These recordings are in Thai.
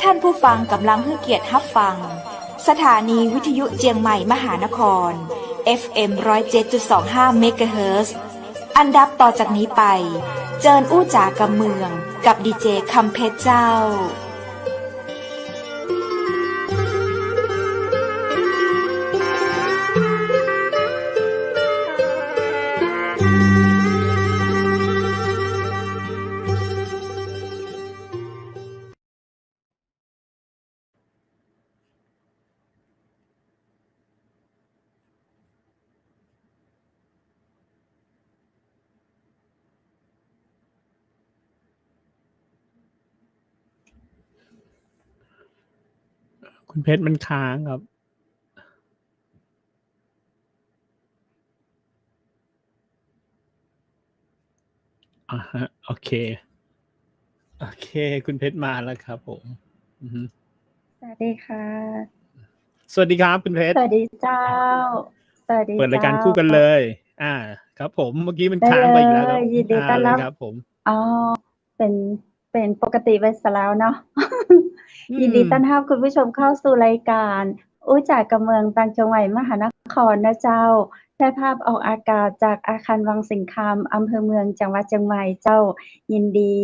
ท่านผู้ฟังกำลังให้เกียรติรับฟังสถานีวิทยุเจียงใหม่มหานคร FM 107.25 เมกะเฮิรตซ์อันดับต่อจากนี้ไปเจิญอู้จ๋ากำเมืองกับดีเจคำเพชรเจ้าคุณเพชรมันค้างครับโอเคคุณเพชรมาแล้วครับผมสวัสดีค่ะสวัสดีครับคุณเพชรสวัสดีเจ้าสวัสดีเปิดรายการคู่กันเลยครับผมเมื่อกี้มันค้างไปอีกแล้วครับยินดีต้อนรับครับผมเป็นปกติไปซะแล้วเนาะ ยินดีต้อนรับคุณผู้ชมเข้าสู่รายการอู้จากกำเมืองต่างจังหวัดมหานครนะเจ้าได้ภาพออกอากาศจากอาคารวังสิงคำอำเภอเมืองจังหวัดเชียงใหม่เจ้ายินดี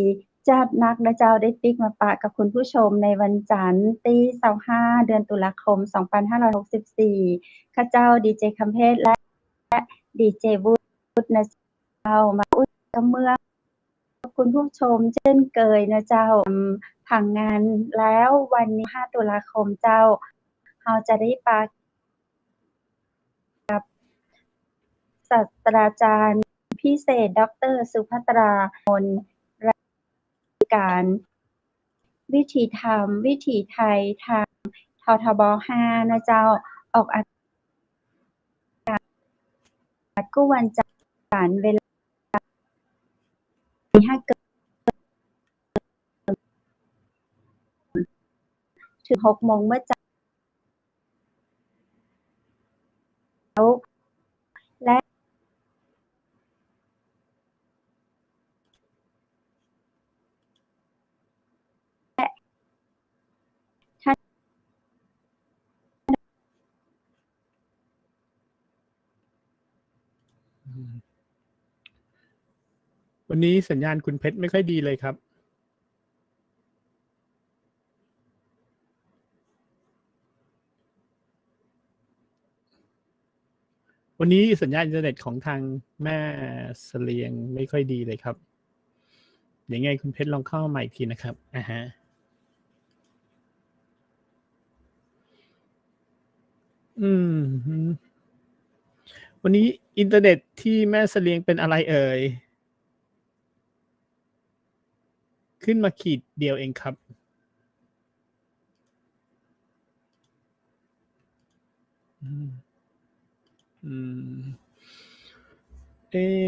จัดนักนะเจ้าได้ปิกมาปะกับคุณผู้ชมในวันจันทร์ที่25เดือนตุลาคม2564ข้าเจ้าดีเจคำเพชรและดีเจบุตรนะเจ้ามาอู้กับเมืองคุณผู้ชมเช่นเคยนะเจ้าผังงานแล้ววันนี้5ตุลาคมเจ้าเราจะได้ปากับศาสตราจารย์พิเศษดร.สุภัตรามนรายการวิถีธรรมวิถีไทยทางททบ5นะเจ้าออกอากาศก็วันจันทร์เวลา5ถึง6 โมงเมื่อเช้าและวันนี้สัญญาณคุณเพชรไม่ค่อยดีเลยครับวันนี้สัญญาณอินเทอร์เน็ตของทางแม่เสลียงไม่ค่อยดีเลยครับยังไงคุณเพชรลองเข้ามาใหม่อีกทีนะครับวันนี้อินเทอร์เน็ตที่แม่เสลียงเป็นอะไรเอ่ยขึ้นมาขีดเดียวเองครับ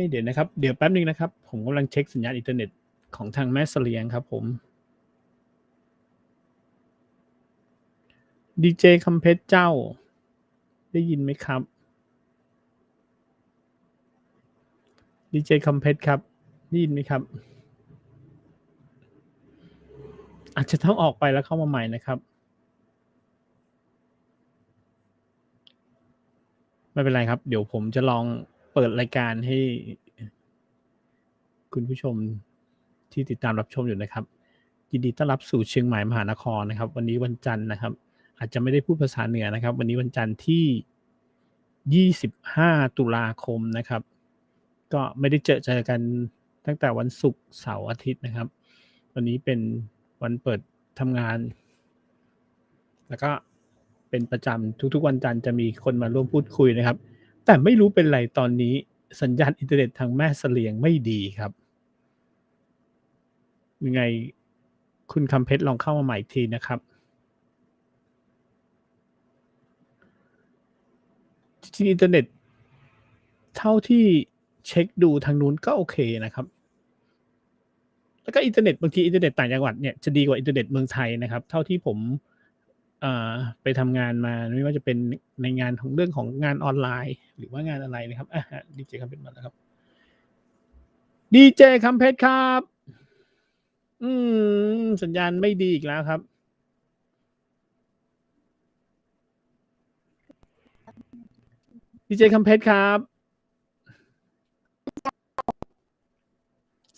เดี๋ยวนะครับเดี๋ยวแป๊บนึงนะครับผมกำลังเช็คสัญญาณอินเทอร์เน็ตของทางแม่เสลียงครับผมดีเจคำเพชรเจ้าได้ยินไหมครับดีเจคำเพชรครับได้ยินไหมครับอาจจะต้องออกไปแล้วเข้ามาใหม่นะครับไม่เป็นไรครับเดี๋ยวผมจะลองเปิดรายการให้คุณผู้ชมที่ติดตามรับชมอยู่นะครับยินดีต้อนรับสู่เชียงใหม่มหานครนะครับวันนี้วันจันทร์นะครับอาจจะไม่ได้พูดภาษาเหนือนะครับวันนี้วันจันทร์ที่25ตุลาคมนะครับก็ไม่ได้เจอกันตั้งแต่วันศุกร์เสาร์อาทิตย์นะครับวันนี้เป็นวันเปิดทำงานแล้วก็เป็นประจำทุกๆวันจันทร์จะมีคนมาร่วมพูดคุยนะครับแต่ไม่รู้เป็นไรตอนนี้สัญญาณอินเทอร์เน็ตทางแม่เสลียงไม่ดีครับยังไงคุณคำเพชรลองเข้ามาใหม่อีกทีนะครับที่อินเทอร์เน็ตเท่าที่เช็คดูทางนู้นก็โอเคนะครับแล้วก็อินเทอร์เน็ตบางทีอินเทอร์เน็ตต่างจังหวัดเนี่ยจะดีกว่าอินเทอร์เน็ตเมืองไทยนะครับเท่าที่ผมไปทำงานมาไม่ว่าจะเป็นในงานของเรื่องของงานออนไลน์หรือว่างานอะไรนะครับดีเจคำเพชรมาแล้วครับดีเจคำเพชรครับสัญญาณไม่ดีอีกแล้วครับ ดีเจคำเพชรครับ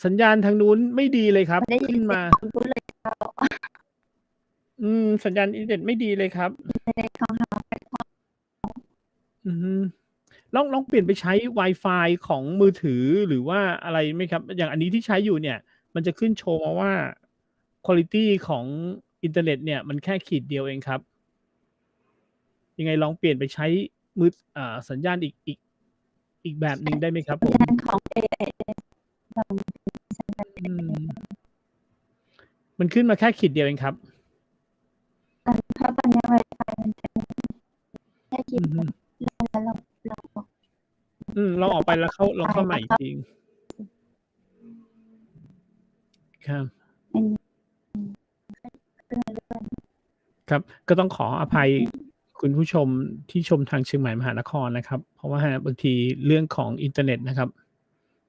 สัญญาณทางนู้นไม่ดีเลยครับ ได้ยิ ขึ้ น น เสีย มา งคุณพูดเลยเจ้า สัญญาณอินเทอร์เน็ตไม่ดีเลยครับ ในของเรา อือฮึลองเปลี่ยนไปใช้ Wi-Fi ของมือถือหรือว่าอะไรไหมครับ อย่างอันนี้ที่ใช้อยู่เนี่ย มันจะขึ้นโชว์มาว่า ควอลิตีของอินเทอร์เน็ตเนี่ย มันแค่ขีดเดียวเองครับ ยังไงลองเปลี่ยนไปใช้มือสัญญาณอีกแบบหนึ่งได้ไหมครับผม สัญญาณของ AIS ลองสัญญาณ อืม มันขึ้นมาแค่ขีดเดียวเองครับ เพราะตอนนี้ Wi-Fi มันจะแค่ขี อื ด อฮึ แล้วเรา ลองออกไปแล้วลองเข้าใหม่อีกทีครับ อันนี้ ครับ ก็ต้องขออภัยคุณผู้ชมที่ชมทางเชียงใหม่มหานครนะครับ เพราะว่าบางทีเรื่องของอินเทอร์เน็ตนะครับ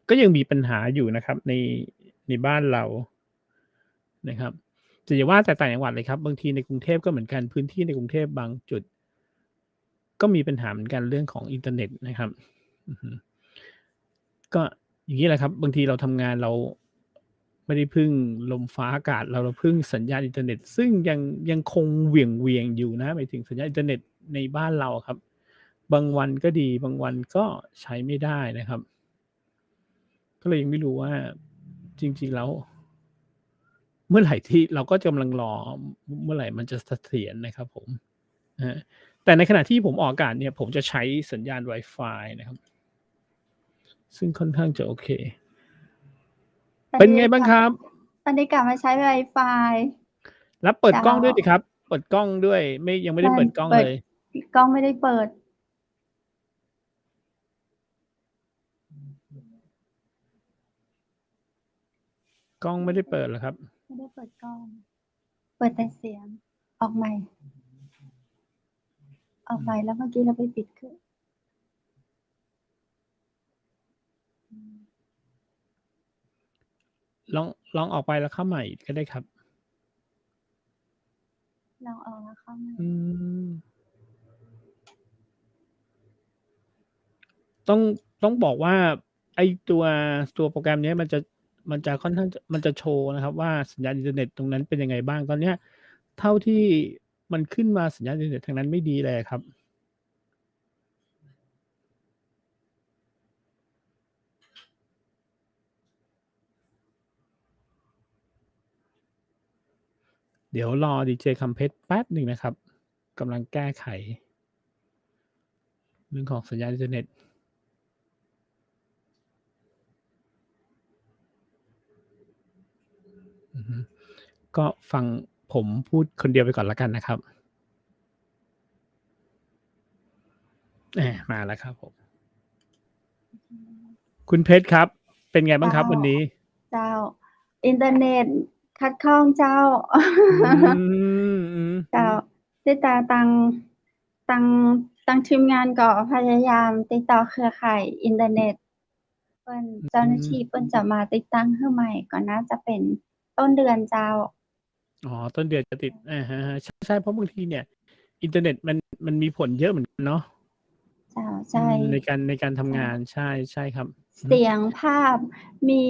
ก็ยังมีปัญหาอยู่นะครับในบ้านเรานะครับแต่อย่าว่าแต่ต่างจังหวัดเลยครับ บางทีในกรุงเทพก็เหมือนกัน พื้นที่ในกรุงเทพบางจุด ก็มีปัญหาเหมือนกันเรื่องของอินเทอร์เน็ตนะครับ อือฮึ ก็อย่างงี้แหละครับ บางทีเราทำงานเราไม่ได้พึ่งลมฟ้าอากาศ เราพึ่งสัญญาณอินเทอร์เน็ต ซึ่งยังคงเหวี่ยงอยู่นะ หมายถึงสัญญาณอินเทอร์เน็ตในบ้านเราอะครับ บางวันก็ดี บางวันก็ใช้ไม่ได้นะครับ ก็เลยยังไม่รู้ว่าจริง ๆ แล้ว เมื่อไหร่ที่เราก็กำลังรอเมื่อไหร่มันจะเสถียรนะครับผม ครับ แต่ในขณะที่ผมออกอากาศเนี่ย ผมจะใช้สัญญาณ Wi-Fi นะครับ ซึ่งค่อนข้างจะโอเค เป็นไงบ้างครับ? ตอนนี้กลับมาใช้ Wi-Fi แล้วเปิด เจ้า กล้องด้วยสิครับ เปิดกล้องด้วย ยังไม่ได้เปิดกล้องเลย กล้องไม่ได้เปิด กล้องไม่ได้เปิดเหรอครับ? ไม่ได้เปิดกล้อง เปิดแต่เสียง ออกใหม่ ออกใหม่ แล้วเมื่อกี้เราไปปิดเครื่อง ลองออกไปแล้วเข้าใหม่ก็ได้ครับ ลองออกแล้วเข้าใหม่ ต้องบอกว่าไอ้ตัวโปรแกรมเนี้ยมันจะค่อนข้างมันจะโชว์นะครับว่าสัญญาณอินเทอร์เน็ตตรงนั้นเป็นยังไงบ้าง ตอนเนี้ยเท่าที่มันขึ้นมาสัญญาณอินเทอร์เน็ตทางนั้นไม่ดีเลยอะครับ เดี๋ยวรอดีเจคำเพชรแป๊บหนึ่งนะครับ กำลังแก้ไข เรื่องของสัญญาณอินเทอร์เน็ต อือฮึ ก็ฟังผมพูดคนเดียวไปก่อนแล้วกันนะครับ มาแล้วครับผม คุณเพชรครับ เป็นไงบ้างครับวันนี้? เจ้า อินเทอร์เน็ตขัดข้องเจ้า เจ้า ติดต่อทางทีมงานก็พยายามติดต่อเครือข่ายอินเทอร์เน็ต เจ้าหน้าที่เพิ่นจะมาติดตั้งให้ใหม่ก็น่าจะเป็นต้นเดือนเจ้า อ๋อ ต้นเดือนจะติด ฮะ ใช่ เพราะบางทีเนี่ยอินเทอร์เน็ตมันมีผลเยอะเหมือนกันเนาะ เจ้า ใช่ ในการทำงาน ใช่ครับ เสียง ภาพ มี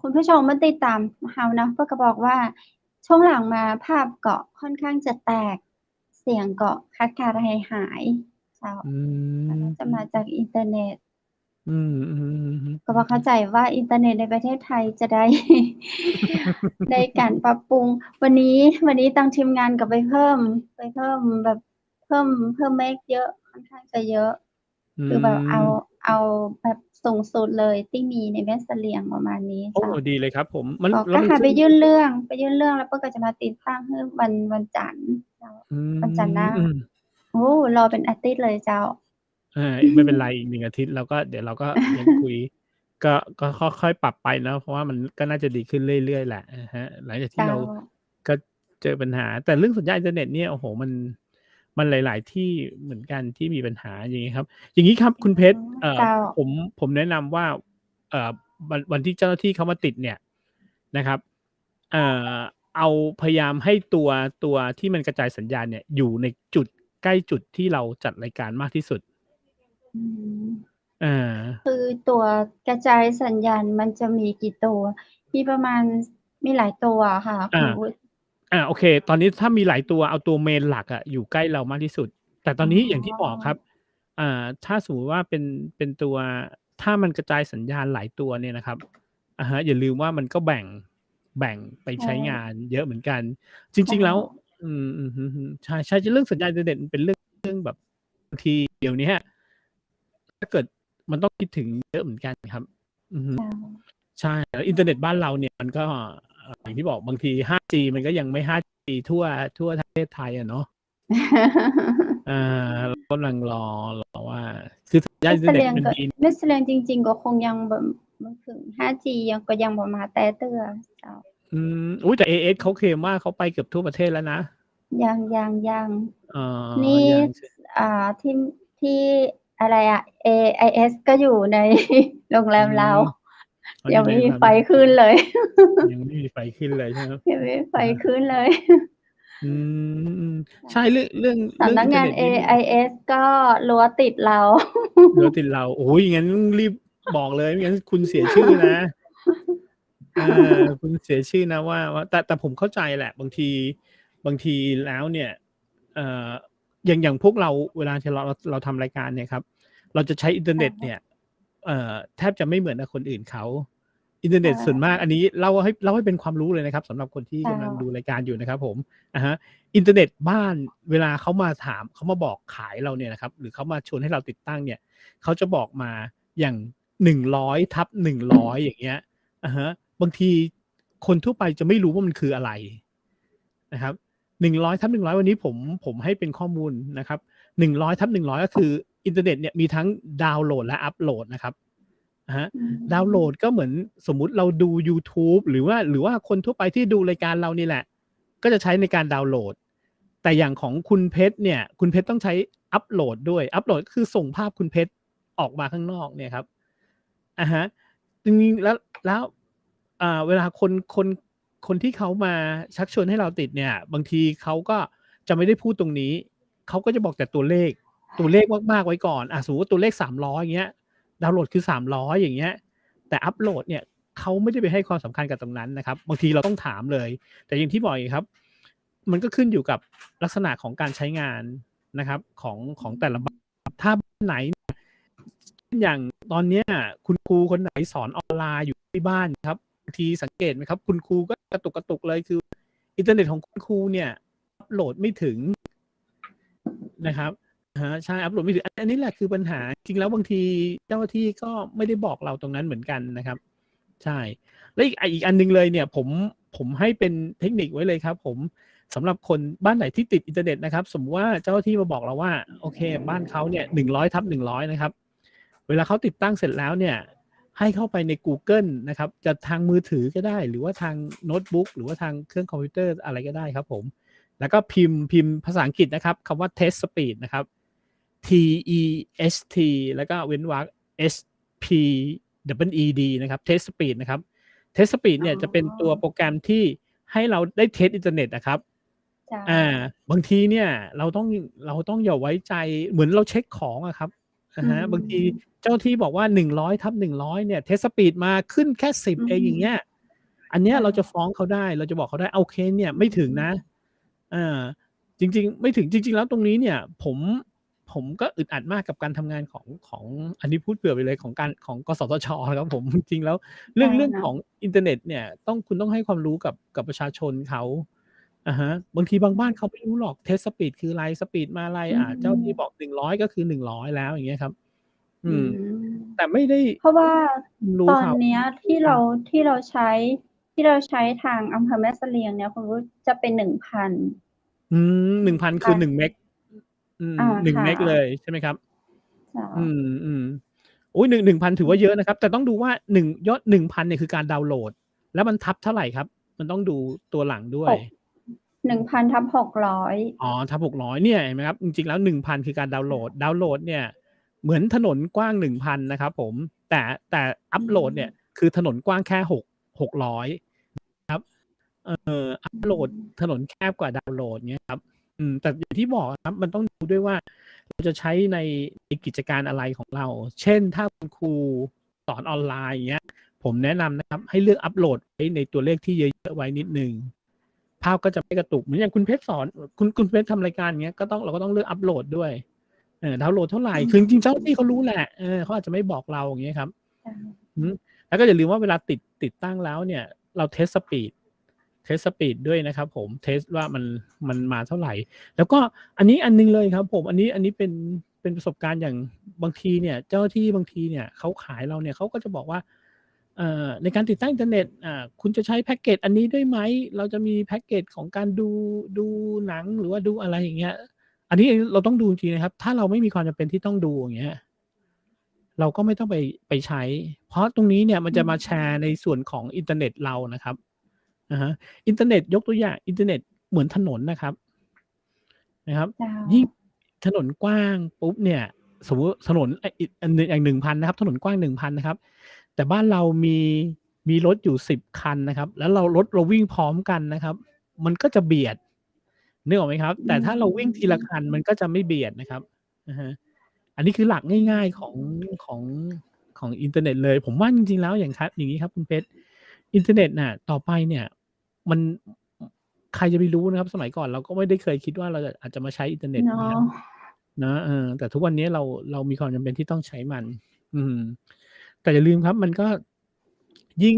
คุณผู้ชมมาติดตามเราเนาะ เพิ่นก็บอกว่าช่วงหลังมาภาพก็ค่อนข้างจะแตก เสียงก็ขาดๆหายๆ เจ้า ก็น่าจะมาจากอินเทอร์เน็ต ก็บ่เข้าใจว่าอินเทอร์เน็ตในประเทศไทยจะได้ ได้การปรับปรุง วันนี้ทางทีมงานก็ไปเพิ่มแบบเพิ่มเมกเยอะ ค่อนข้างจะเยอะ คือแบบเอาแบบสูงสุดเลยที่มีในแม่เสลียงประมาณนี้ โอ้ เจ้า ดีเลยครับผม ก็ แล้วมัน ค่ะ ขึ้ ไป น ยื่นเรื่องแล้วเพิ่นก็จะมาติดตั้งให้วันจันทร์เจ้า วันจันทร์หน้า โอ้ รอเป็นอาทิตย์เลยเจ้า ไม่เป็นไร อีก 1 อาทิตย์เดี๋ยวเราก็ยังคุย ก็ค่อยๆปรับไปเนาะ เพราะว่ามันก็น่าจะดีขึ้นเรื่อยๆแหละ อะฮะ หลังจากที่ เจ้า เราก็เจอปัญหา แต่เรื่องสัญญาณอินเทอร์เน็ตเนี่ย โอ้โฮ มันหลาย ๆ ที่เหมือนกันที่มีปัญหา อย่างงี้ครับ อย่างงี้ครับคุณเพชร เจ้า ผมแนะนำว่า วันที่เจ้าหน้าที่เขามาติดเนี่ยนะครับ เอาพยายามให้ตัวที่มันกระจายสัญญาณเนี่ย อยู่ในจุดใกล้จุดที่เราจัดรายการมากที่สุด อืม อ่า คือตัวกระจายสัญญาณมันจะมีกี่ตัว มีประมาณ มีหลายตัวอะค่ะ คุ อ่า ณวุฒิ โอเค ตอนนี้ถ้ามีหลายตัวเอาตัวเมนหลักอะอยู่ใกล้เรามากที่สุด แต่ตอ๋อนนี้อย่างที่บอกครั อ บ ถ้าสมมุติว่าเป็นตัว ถ้ามันกระจายสัญญาณหลายตัวเนี่ยนะครับ อะฮะ อย่าลืมว่ามันก็แบ่งไปใช่ ใช้งานเยอะเหมือนกัน จ ใช่ ริง ๆ แล้ว อือฮึ ใช่ ๆ เรื่องสัญญาณอินเทอร์เน็ตมันเป็นเรื่องแบบ บางทีเดี๋ยวเนี้ย ถ้าเกิดมันต้องคิดถึงเยอะเหมือนกันครับ อือฮึ ใช่ ใช่ แล้วอินเทอร์เน็ตบ้านเราเนี่ยมันก็ อย่างที่บอกบางที 5G มันก็ยังไม่ 5G ทั่วทั้งประเทศไทยอะเนาะ เรากำลังรอว่า คือสัญญาณอินเทอร์เน็ตมันดี เม็ดแสลงจริง ๆ ก็คงยังบ่ถึง 5G ก็ยังบ่มาแต่เทื่อเจ้า อุ๊ย แต่ AIS เขาเคลมว่าเขาไปเกือบทั่วประเทศแล้วนะ ยัง อ๋อ นี่ ยังใช่ ที่อะไรอะ AIS ก็อยู่ใน โรงแรมเรา อ๋อ ยั อง ยู่ใน ไม่มีไฟ นั้น ขึ้นเลย ยังไม่มีไฟขึ้นเลยใช่ไหมครับ? ยังไม่มีไฟ อะฮะ ขึ้นเลย อืม ใใชช่ ่ เรื่อง สำนัอิกงนเทอร์าเน น็ตนี่มัน AIS ก็รั้วติดเรา รั้วติดเรา โอ้โฮ อย่างงั้นรีบบอกเลย ไม่งั้นคุณเสียชื่อนะ คุณเสียชื่อนะว่า แต่ผมเข้าใจแหละ บางทีแล้วเนี่ย เอ่อ อย่างพวกเราเวลาที่เราทำรายการเนี่ยครับ เราจะใช้อินเทอร์เน็ตเนี่ย แทบจะไม่เหมือนกับคนอื่นเขา อินเทอร์ใชเน็ตส่วนมาก ่ อันนี้เล่าให้เป็นความรู้เลยนะครับสำหรับคนที่เจ้กำลังดู า รายการอยู่นะครับผม อะฮะ อินเทอร์เน็ตบ้านเวลาเขามาถาม เขามาบอกขายเราเนี่ยนะครับ หรือเขามาชวนให้เราติดตั้งเนี่ย เขาจะบอกมาอย่าง 100/100 อย่างเงี้ย อะฮะ บางทีคนทั่วไปจะไม่รู้ว่ามันคืออะไรนะครับ 100/100 วันนี้ผมให้เป็นข้อมูลนะครับ 100/100 ก็คืออินเทอร์เน็ตเนี่ยมีทั้งดาวน์โหลดและอัปโหลดนะครับ อะฮะ อืดาวน์โหลม ดก็เหมือนสมมุติเราดูยูทูบ หรือว่าคนทั่วไปที่ดูรายการเรานี่แหละ ก็จะใช้ในการดาวน์โหลด แต่อย่างของคุณเพชรเนี่ย คุณเพชรต้องใช้อัปโหลดด้วย อัปโหลดก็คือส่งภาพคุณเพชรออกมาข้างนอกเนี่ยครับ อะฮะ จริง ๆ แล้ว เวลาคนที่เขามาชักชวนให้เราติดเนี่ย บางทีเขาก็จะไม่ได้พูดตรงนี้ เขาก็จะบอกแต่ตัวเลขมาก ๆ ไว้ก่อน สมมุติว่าตัวเลข 300 อย่างเงี้ย ดาวน์โหลดคือ 300 อย่างเงี้ย แต่อัปโหลดเนี่ยเขาไม่ได้ไปให้ความสำคัญกับตรงนั้นนะครับ บางทีเราต้องถามเลย แต่อย่างที่บอกอีกครับ มันก็ขึ้นอยู่กับลักษณะของการใช้งานนะครับของแต่ละ บ้าน ถ้าบ้านไหน อย่างตอนเนี้ยคุณครูคนไหนสอนออนไลน์อยู่ที่บ้านครับ บางทีสังเกตไหมครับ คุณครูก็กระตุก ๆ เลย คืออินเทอร์เน็ตของคุณครูเนี่ยอัปโหลดไม่ถึงนะครับ อะฮะ ใช่ อัปโหลดไม่ถึง อันนี้แหละคือปัญหา จริงแล้วบางทีเจ้าหน้าที่ก็ไม่ได้บอกเราตรงนั้นเหมือนกันนะครับ ใช่ แล้วอีกอันหนึ่งเลยเนี่ยผมให้เป็นเทคนิคไว้เลยครับผม สำหรับคนบ้านไหนที่ติดอินเทอร์เน็ตนะครับ สมมุติว่าเจ้าหน้าที่มาบอกเราว่า โอเค บ้านเขาเนี่ย 100/100 นะครับ เวลาเขาติดตั้งเสร็จแล้วเนี่ย ให้เข้าไปในกูเกิลนะครับ จะทางมือถือก็ได้ หรือว่าทางโน้ตบุ๊ก หรือว่าทางเครื่องคอมพิวเตอร์อะไรก็ได้ครับผม แล้วก็พิมพ์ภาษาอังกฤษนะครับคำว่า Test Speed นะครับ TEST แล้วก็เว้นวรรค SPEED นะครับ Test Speed นะครับ Test Speed อ๋เนี่ยจะเป็นตัวอ โปรแกรมที่ให้เราได้เทสต์อินเทอร์เน็ตอะครับ เจ้า บางทีเนี่ยเราต้องอย่าไว้ใจ เหมือนเราเช็กของอะครับ อะฮะ บางทีเจ้าหน้าที่บอกว่า 100/100 เนี่ย Test Speed มาขึ้นแค่ 10 เอง อย่างเงี้ย อันเนี้ยเราจะฟ้องเขาได้ เราจะบอกเขาได้ โอเค เนี่ยไม่ถึงนะ จริง ๆ ไม่ถึง จริง ๆ แล้วตรงนี้เนี่ยผมก็อึดอัดมากกับการทำงานของ อันนี้พูดเผื่อไปเลยของกสทช. ครับผม จริง ๆ แล้วเรื่องเจ้า ของอินเทอร์เน็ตเนี่ยคุณต้องให้ความรู้กับประชาชนเขา อะฮะ บางทีบางบ้านเขาไม่รู้หรอก Test Speed คืออะไร สปีดมาอะไร เจ้าหน้าที่บอก 100 ก็คือ 100 แล้ว อย่างเงี้ยครับ อืม แต่ไม่ได้ เพราะว่ารู้เขา ตอนเนี้ยที่เราใช้ทางอำเภอแม่เสลียงเนี่ย คุณวุฒิ จะเป็น 1,000 1,000 คือ 1 เมก 1 ค่เมกเละ ยใช่ไหมครับ? เจ้า อุ๊ย 1,000 ถือว่าเยอะนะครับ แต่ต้องดูว่ายอด 1,000 เนี่ยคือการดาวน์โหลด แล้วมันทับเท่าไรครับ? มันต้องดูตัวหลังด้วย 1,000/600 อ๋อ ทับ 600 เนี่ยเห็นไหมครับ จริง ๆ แล้ว 1,000 คือการดาวน์โหลด ดาวน์โหลดเนี่ยเหมือนถนนกว้าง 1,000 นะครับผม แต่อัปโหลดเนี่ยคือถนนกว้างแค่600 ครับ อัปโหลดถนนแคบกว่าดาวน์โหลด เงี้ยครับ แต่อย่างที่บอกอะครับ มันต้องดูด้วยว่า จะใช้ในกิจการอะไรของเรา เช่นถ้าคุณครูสอนออนไลน์อย่างเงี้ยผมแนะนำนะครับให้เลือกอัปโหลดไว้ในตัวเลขที่เยอะๆไว้นิดนึงภาพก็จะไม่กระตุกเหมือนอย่างคุณเพชรสอนคุณเพชรทำรายการเงี้ยเราก็ต้องเลือกอัปโหลดด้วยดาวน์โหลดเท่าไหร่คือจริงๆเจ้าหน้าที่เขารู้แหละเขาอาจจะไม่บอกเราอย่างเงี้ยครับแล้วก็อย่าลืมว่าเวลาติดตั้งแล้วเนี่ยเราเทสสปีดด้วยนะครับผมเทสว่ามันมาเท่าไหร่แล้วก็อันนี้อันนึงเลยครับผมอันนี้เป็นประสบการณ์อย่างบางทีเนี่ยเจ้าหน้าที่บางทีเนี่ยเขาขายเราเนี่ยเขาก็จะบอกว่าในการติดตั้งอินเทอร์เน็ตคุณจะใช้แพ็กเกจอันนี้ด้วยไหมเราจะมีแพ็กเกจของการดูหนังหรือว่าดูอะไรอย่างเงี้ยอันนี้เราต้องดูจริงๆนะครับถ้าเราไม่มีความจำเป็นที่ต้องดูอย่างเงี้ยเราก็ไม่ต้องไปใช้เพราะตรงนี้เนี่ยมันจะมาแชร์ในส่วนของอินเทอร์เน็ตเรานะครับอินเทอร์เน็ตยกตัวอย่างอินเทอร์เน็ตเหมือนถนนนะครับยิ่งถนนกว้างปุ๊บเนี่ยสมมุติถนนอย่าง 1,000 นะครับถนนกว้าง 1,000 นะครับแต่บ้านเรามีรถอยู่10คันนะครับแล้วรถเราวิ่งพร้อมกันนะครับมันก็จะเบียดนึกออกไหมครับแต่ถ้าเราวิ่งทีละคันมันก็จะไม่เบียดนะครับอันนี้คือหลักง่ายๆของอินเทอร์เน็ตเลยผมว่าจริงๆแล้วอย่างนี้ครับคุณเพชรอินเทอร์เน็ตน่ะต่อไปเนี่ยมันใครจะไปรู้นะครับสมัยก่อนเราก็ไม่ได้เคยคิดว่าเราอาจจะมาใช้อินเทอร์เน็ตนะครับนะแต่ทุกวันนี้เรามีความจำเป็นที่ต้องใช้มันแต่อย่าลืมครับมันก็ยิ่ง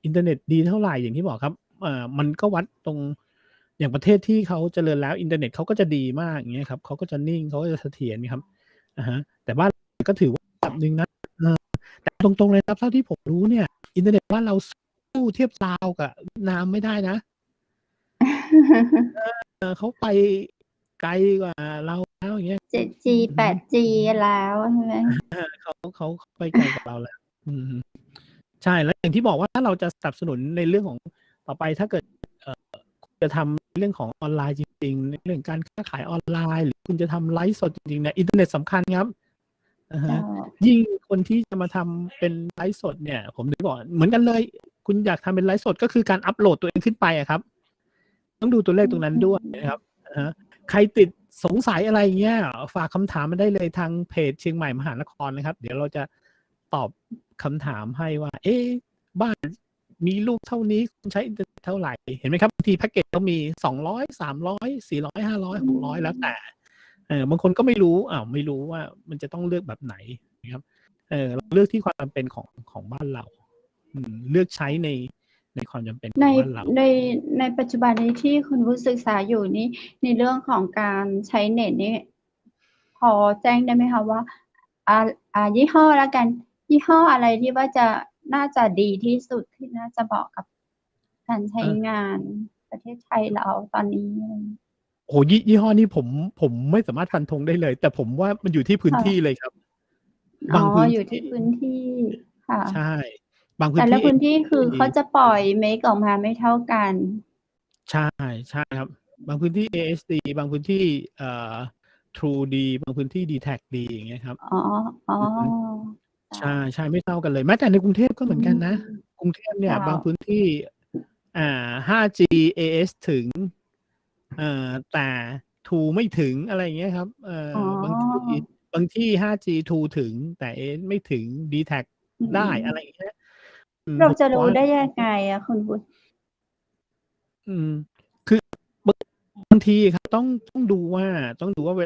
อินเทอร์เน็ตดีเท่าไหร่อย่างที่บอกครับมันก็วัดตรงอย่างประเทศที่เขาเจริญแล้วอินเทอร์เน็ตเขาก็จะดีมากอย่างเงี้ยครับเขาก็จะนิ่งเขาก็จะเสถียรครับแต่บ้านก็ถือว่าแบบนึงนะแต่ตรงๆเลยครับเท่าที่ผมรู้เนี่ยอินเทอร์เน็ตบ้านเราสู้เทียบลาวกับเวียดนามไม่ได้นะเขาไปไกลกว่าเราแล้วอย่างเงี้ย 7G 8G แล้วใช่ไหมเขาไปไกลกว่าเราแล้วใช่แล้วอย่างที่บอกว่าถ้าเราจะสนับสนุนในเรื่องของต่อไปถ้าเกิดจะทำเรื่องของออนไลน์จริงๆในเรื่องการค้าขายออนไลน์หรือคุณจะทำไลฟ์สดจริงๆเนี่ยอินเทอร์เน็ตสำคัญครับยิ่งคนที่จะมาทำเป็นไลฟ์สดเนี่ยผมถึงบอกเหมือนกันเลยคุณอยากทำเป็นไลฟ์สดก็คือการอัปโหลดตัวเองขึ้นไปครับต้องดูตัวเลขตรงนั้นด้วยนะครับใครติดสงสัยอะไรเงี้ยฝากคำถามมาได้เลยทางเพจเชียงใหม่มหานครนะครับเดี๋ยวเราจะตอบคำถามให้ว่าบ้านมีลูกเท่านี้คุณใช้อินเทอร์เน็ตเท่าไหร่เห็นไหมครับบางทีแพ็กเกจเขามี200 300 400 500 600แล้วแต่บางคนก็ไม่รู้ไม่รู้ว่ามันจะต้องเลือกแบบไหนนะครับเราเลือกที่ความจำเป็นของบ้านเราเลือกใช้ในความจำเป็นของบ้านเราในปัจจุบันนี้ที่คุณผู้ศึกษาอยู่นี่ในเรื่องของการใช้เน็ตนี่พอแจ้งได้ไหมคะว่ายี่ห้อแล้วกันยี่ห้ออะไรที่ว่าน่าจะดีที่สุดที่น่าจะเหมาะกับการใช้งานประเทศไทยเราตอนนี้โอ้ยี่ห้อนี้ผมไม่สามารถฟันธงได้เลยแต่ผมว่ามันอยู่ที่พื้นที่เลยครับบางพื้นอยู่ที่พื้นที่ค่ะใช่บางพื้นที่แต่ละพื้นที่คือเขาจะปล่อยเมคออกมาไม่เท่ากันใช่ครับบางพื้นที่ ASD บางพื้นที่True ดีบางพื้นที่ DTAC ดีอย่างเงี้ยครับใช่ไม่เท่ากันเลยแม้แต่ในกรุงเทพก็เหมือนกันนะกรุงเทพเนี่ยบางพื้นที่5G AS ถึงแต่ True ไม่ถึงอะไรอย่างเงี้ยครับบางที่ 5G True ถึงแต่ AS ไม่ถึง DTAC ได้อะไรอย่างเงี้ยเราจะรู้ได้ยังไงอะคุณบุญคือบางทีครับต้องดูว่า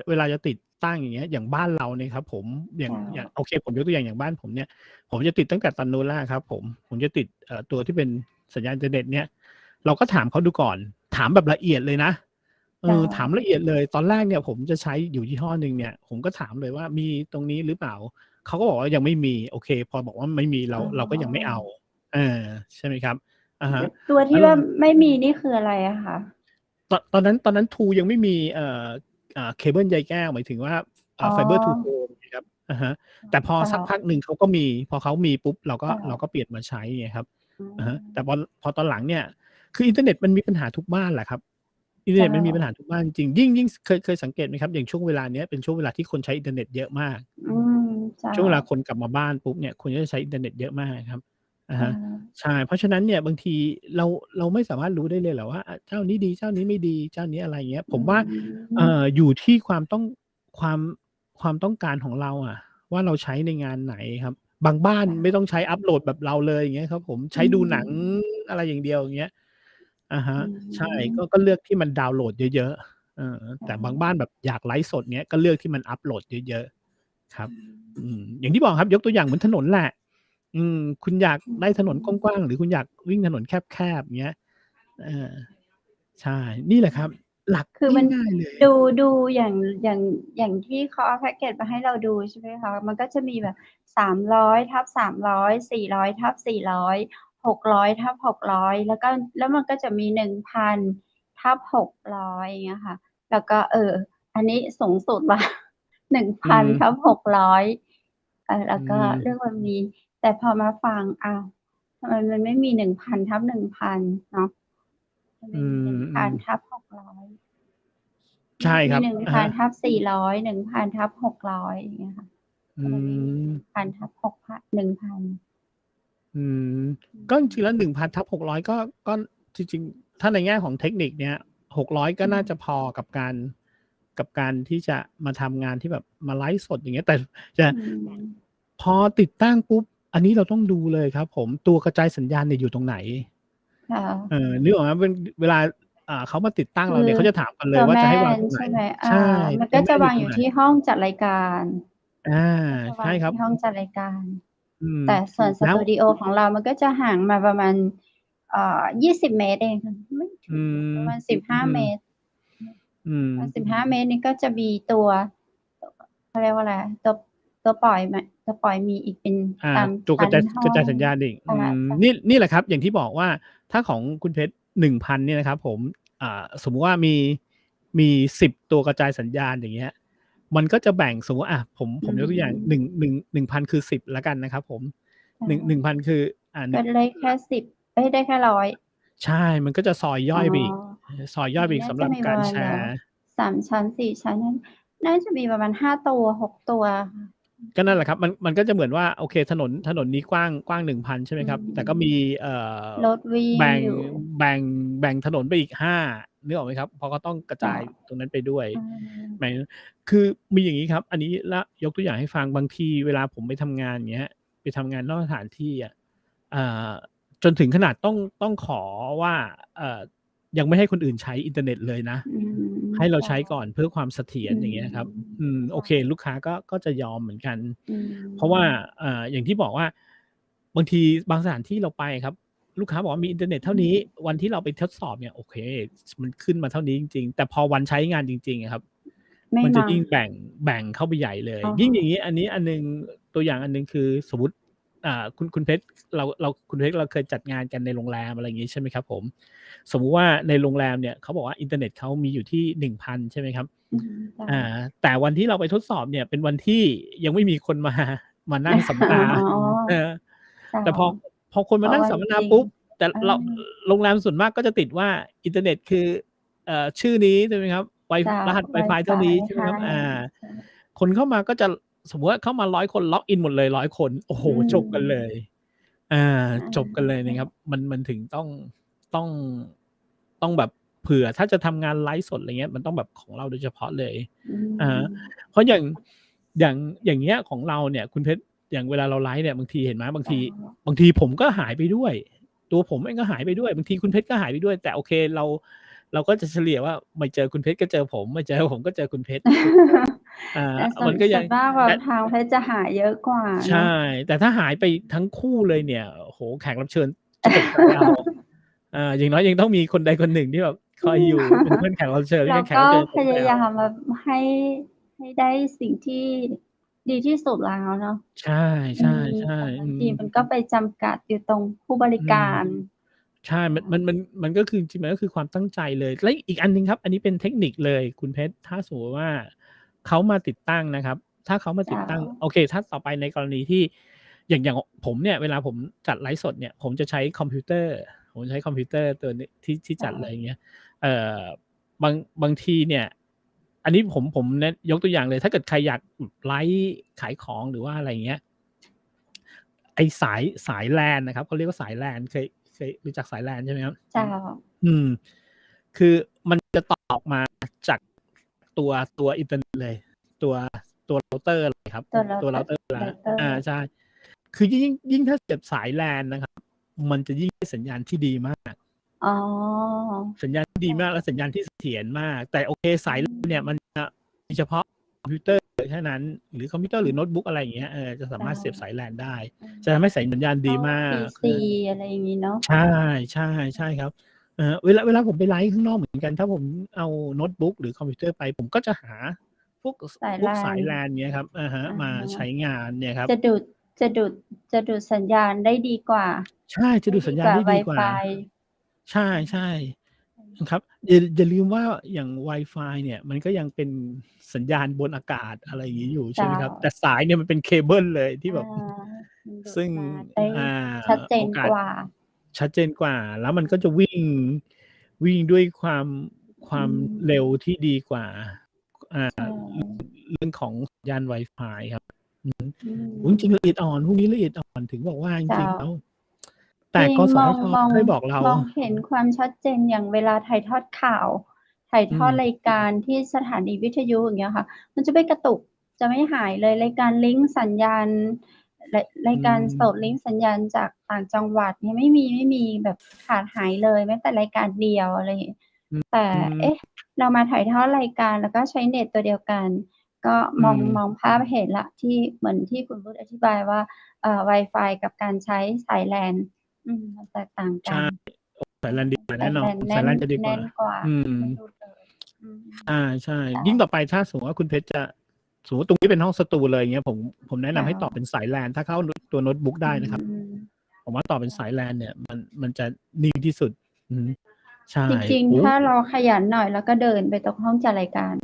เวลาจะติดตั้งอย่างเงี้ยอย่างบ้านเราเนี่ยครับผมอย่างโอเคผมยกตัวอย่างบ้านผมเนี่ยผมจะติดตั้งแต่ตอนนู้นแล้วครับผมจะติดตัวที่เป็นสัญญาณอินเทอร์เน็ตเนี่ยเราก็ถามเขาดูก่อนถามแบบละเอียดเลยนะถามละเอียดเลยตอนแรกเนี่ยผมจะใช้อยู่ยี่ห้อนึงเนี่ยผมก็ถามเลยว่ามีตรงนี้หรือเปล่าเขาก็บอกว่ายังไม่มีโอเคพอบอกว่าไม่มีเราก็ยังไม่เอาใช่ไหมครับตัวที่ว่าไม่มีนี่คืออะไรอะคะตอนนั้นทูยังไม่มีเคเบิลใยแก้วหมายถึงว่าไฟเบอร์ทูโฮมนะครับแต่พอสักพักหนึ่งเขาก็มีพอเขามีปุ๊บเราก็เปลี่ยนมาใช้ไงครับแต่พอตอนหลังเนี่ยคืออินเทอร์เน็ตมันมีปัญหาทุกบ้านแหละครับอินเทอร์เน็ตมันมีปัญหาทุกบ้านจริงยิ่งเคยสังเกตไหมครับอย่างช่วงเวลานี้เป็นช่วงเวลาที่คนใช้อินเทอร์เน็ตเยอะมากช่วงเวลาคนกลับมาบ้านปุ๊บเนี่ยคนจะใช้อินเทอร์เน็ตเยอะมากครับใช่เพราะฉะนั้นเนี่ยบางทีเราไม่สามารถรู้ได้เลยเหรอว่าเจ้านี้ดีเจ้านี้ไม่ดีเจ้านี้อะไรเงี้ยผมว่าอยู่ที่ ความความต้องการของเราอะว่าเราใช้ในงานไหนครับ บางบ้าน ค่ะ ไม่ต้องใช้อัปโหลดแบบเราเลย อย่างเงี้ยครับผม ใช้ดูหนังอะไรอย่างเดียว อย่างเงี้ย อะฮะ อืใช่ ม ก็เลือกที่มันดาวน์โหลดเยอะ ๆ ใชแต่บา่ งบ้านแบบอยากไลฟ์สด เงี้ย ก็เลือกที่มันอัปโหลดเยอะ ๆ ครับ อืม อย่างที่บอกครับ ยกตัวอย่างเหมือนถนนแหละ คุณอยากอืได้ถนนก ม ว้าง ๆ หรือคุณอยากวิ่งถนนแคบ ๆ เงี้ย เออ ใช่ นี่แหละครับ หลักคือมัน ง่าย ๆ เลย ดูอย่างที่เขาเอาแพ็กเกจมาให้เราดูใช่ไหมคะ มันก็จะมีแบบ 300/300 400/400 600/600 แล้วมันก็จะมี 1,000/600 อย่างเงี้ยค่ะ แล้วก็ อันนี้สูงสุด ละ อืม 1,000/600 แล้อืวก็เรื่ม องมันมี แต่พอมาฟัง อ้าว ทำไมมันไม่มี 1,000/1,000 เนาะ มันอืมี ม ๆ 1,000/600 ใช่มี ครับ อะฮะ 1,000/400 1,000/600 อย่างเงี้ยค่ะ อก็ืเลยไม่มี ม 1,000/1,000 อืม อืก็จริง ๆ แล้ม ว 1,000/600 ก็จริง ๆ ถ้าในแง่ของเทคนิคเนี่ย 600 ก็น่าจะพอกับการที่จะมาทำงานที่แบบมาไลฟ์สด อย่างเงี้ย แต่ อืม พอติดตั้งปุ๊บ อันนี้เราต้องดูเลยครับผม ตัวกระจายสัญญาณเนี่ยอยู่ตรงไหน? ค่ะ นึกออกไหม? เวลา เขามาติดตั้งคเราืเนี่อย เขาจะถามก่อนเลตัวแมยว่าจะ่ให้วางตรงใไหชน? ่ไหม? ใช่ มันตกั็วแมจะ่อวยูา่งอยตรงู่ไหน? ที่ห้องจัดรายการ อา ก็จะใวชา่ครงทัีบ ่ห้องจัดรายการ อืม แต่ส่วนสแล้ว ตูดีโอของเรามันก็จะห่างมาประมาณ 20 เมตรเองค่ะ ไม่ถอืึง ม ประมาณ อื15 ม เมตร อืม ประมาณ 15 เมตรนี่ก็จะมีตัว เขาเรียกว่าอะไร ตัวปล่อยมีอีกเป็นตามตัวชกรั้นห้อง จายสัญญาณอีก ใช่ นี่แหละครับ อย่างที่บอกว่า ถ้าของคุณเพชร 1,000 เนี่ยนะครับผม สมมุติว่ามี 10 ตัวกระจายสัญญาณ อย่างเงี้ย มันก็จะแบ่ง สมมุติ อืผมยกตัวอย่าง ม 1,000 คือ 10 แล้วกันนะครับผม ใช่ 1,000 คือ ก็ได้แค่ 10 เอ๊ย ได้แค่ 100 ใช่ มันก็จะซอยย่อ๋อ อยไปอีก ซอยอยั่นอยไนปี้อีกสำหรับน่าจะมีปกราะมาณรแชเดี๋ยว ร์ 3 ชั้น 4 ชั้น น่าจะมีประมาณ 5 ตัว 6 ตัวค่ะ ก็นั่นแหละครับ มันก็จะเหมือนว่า โอเค ถนนนี้กว้าง 1,000 ใช่ไหมอืครับ แต่ก็มี ม รถวิ่แงบ่ง อยู่ แบ่ง แบ่งถนนไปอีก 5 นึกออกไหมครับ? เพราะเขาต้องกระคจ่ายะ ตรงนั้นไปด้วย ใช่ คือมีอย่างงี้ครับ อันนี้ยกตัวอย่างให้ฟัง บางทีเวลาผมไปทำงาน อย่างเงี้ย ไปทำงานนอกสถานที่อะ อ่า จนถึงขนาดต้องขอว่า ยังไม่ให้คนอื่นใช้อินเทอร์เน็ตเลยนะ อืม ให้เราค่ใะ ช้ก่อนเพื่อความเสถียอืร อย่างเงี้ยครับ ม โอค่เค ะ ลูกค้าก็จะยอมเหมือนกัน อืเพราะว่า ม อย่างที่บอกว่า บางทีบางสถานที่เราไปครับ ลูกค้าบอกว่ามีอินเทอร์เน็ตเท่านี้ วันที่เราไปทดสอบเนี่ย โอเค มันขึ้นมาเท่านี้จริง ๆ แต่พอวันใช้งานจริง ๆ อะครับ ไม่มมันจะา ยิ่งแบ่งเข้าไปใหญ่เลย อ๋ยิ่งอย่างอ งี้ อันนี้อันหนึ่ง ตัวอย่างอันหนึ่งคือ สมมุติ คุณเพชร คุณเพชรเราเคยจัดงานกันในโรงแรม อะไรอย่างงี้ ใช่ไหมครับผม สมมุติว่าในโรงแรมเนี่ย เขาบอกว่าอินเทอร์เน็ตเขามีอยู่ที่ 1,000 ใช่ไหมครับ อืม ค่อ่ะ แต่วันที่เราไปทดสอบเนี่ย เป็นวันที่ยังไม่มีคนมานั่งสัมมนา อ๋อ ค่ะ แต่พอคนเพรมาาะวนั่ง่าสัมมนจาริง ปุ๊บ แต่เออ โรงแรมส่วนมากก็จะติดว่าอินเทอร์เน็ตคือ ชื่อนี้ ใช่ไหมครับ จ้ะ รหัสไวฟายเท่านี้ วายฟาย ใช่ไหใมช่ ครับ ใช่ คนเข้ามาก็จะ สมมุติว่าเข้ามา 100 คน ล็อกอินหมดเลย 100 คน โอ้โฮ อืจบกันเลม ย อา จบกันเลยใชนะครับ ่ มันถึงต้อง ต้องแบบเผื่อถ้าจะทำงานไลฟ์สด อะไรเงี้ย มันต้องแบบของเราโดยเฉพาะเลย อือะฮะ ม เพราะอย่างเงี้ยของเราเนี่ย คุณเพชร อย่างเวลาเราไลฟ์เนี่ย บางทีเห็นไหม บางอ๋อ ทีผมก็หายไปด้วย ตัวผมเองก็หายไปด้วย บางทีคุณเพชรก็หายไปด้วย แต่โอเคเราก็จะเฉลี่ยว่า ไม่เจอคุณเพชรก็เจอผม ไม่เจอผมก็เจอคุณเพชร ถูกไหมครับ? แต่ส่มันก็วยัง นมากแบแต่ บทางเพชรจะหาเยอะกว่าใชเนาะ ่ แต่ถ้าหายไปทั้งคู่เลยเนี่ย โอ้โฮ แขกรับเชิญจะตกใจเอา อย่างน้อยยังต้องมีคนใดคนหนึ่งที่แบบคอยอยู่เป็นเพื่อนแขกรับเชิญ ไมเ่รากงั้นแขกรั็บเชิญตพยกใจายเอาา มแบบให้ได้สิ่งที่ดีที่สุดแล้วเนาะ ใช่ อืม แต่ๆ ๆ บอืางทีม มันก็ไปจำกัดอยู่ตรงผู้บริอืม การ ใช่ ค่มัน ะ มันก็คือ จริงๆ มันก็คือความตั้งใจเลย และอีกอันหนึ่งครับ อันนี้เป็นเทคนิคเลยคุณเพชร ถ้าสมมุติว่าเขามาติดตั้งนะครับ ถ้าเขามาจต้ิดตั้ง ะ โอเค ถ้าต่อไปในกรณีที่อย่างผมเนี่ย เวลาผมจัดไลฟ์สดเนี่ย ผมจะใช้คอมพิวเตอร์ ผมใช้คอมพิวเตอร์ตัวนี้ที่ค่จัดเลย ะ อย่างเงี้ย เอ่อ บางทีเนี่ย อันนี้ผมยกตัวอย่างเลย ถ้าเกิดใครอยากไลฟ์ขายของ หรือว่าอะไรอย่างเงี้ย ไอ้สาย LAN นะครับ เขาเรียกว่าสาย LAN เคยรู้จักสาย LAN ใช่ไหมครับ? จ้ะ อืม คือมันจะต่อออกมาจากตัวอินเทอร์เน็ตเลย ตัวเราเตอร์เลยครับ ตัวเราเตอร์แล้วใช่คือยิ่งถ้าเสียบสายแลนนะครับมันจะยิ่งได้สัญญาณที่ดีมากสัญญาณที่ดีมากและสัญญาณที่เสถียรมากแต่โอเคสายแลนเนี่ยมันจะมีเฉพาะคอมพิวเตอร์แค่นั้นหรือคอมพิวเตอร์หรือโน้ตบุ๊กอะไรอย่างเงี้ยจะสามารถเสียบสายแลนได้จะทำให้สัญญาณดีมาก PC อะไรอย่างงี้เนาะใช่ครับเวลาผมไปไลฟ์ข้างนอกเหมือนกันถ้าผมเอาโน้ตบุ๊กหรือคอมพิวเตอร์ไปผมก็จะหาพวกสายแลนเนี้ยครับมาใช้งานเนี่ยครับจะดูดสัญญาณได้ดีกว่าใช่จะดูสัญญาณได้ดีกว่าใช่ครับอย่าลืมว่าอย่าง Wi-Fi เนี่ยมันก็ยังเป็นสัญญาณบนอากาศอะไรอย่างนี้อยู่ใช่ไหมครับแต่สายเนี่ยมันเป็นเคเบิลเลยที่แบบซึ่งชัดเจนกว่าแล้วมันก็จะวิ่งด้วยความเร็วที่ดีกว่าเรื่องของสัญญาณ Wi-Fi ครับจริงๆละเอียดอ่อนพวกนี้ละเอียดอ่อนถึงบอกว่าจริงๆแล้วแต่กสทช.ให้บอกเรามองเห็นความชัดเจนอย่างเวลาถ่ายทอดข่าวถ่ายทอดรายการที่สถานีวิทยุอย่างเงี้ยค่ะมันจะไม่กระตุกจะไม่หายเลยรายการลิงก์สัญญาณรายการสดลิงก์สัญญาณจากต่างจังหวัดเนี่ยไม่มีแบบขาดหายเลยแม้แต่รายการเดียวอะไรแต่เรามาถ่ายทอดรายการแล้วก็ใช้เน็ตตัวเดียวกันก็มองภาพเห็นละที่เหมือนที่คุณพุทธอธิบายว่าWi-Fi กับการใช้สายแลนมันแตกต่างกันสายแลนดีกว่าแน่นอนสายแลนจะดีกว่าใช่ยิ่งต่อไปถ้าสมมติว่าคุณเพชรจะสมมติตรงนี้เป็นห้องสตูเลยเงี้ยผมแนะนำให้ต่อเป็นสายแลนถ้าเข้าตัวโน้ตบุ๊กได้นะครับผมว่าต่อเป็นสายแลนเนี่ยมันจะนิ่งที่สุดใช่จริงๆถ้าเราขยันหน่อยแล้วก็เดินไปตรงห้องจัดรายการ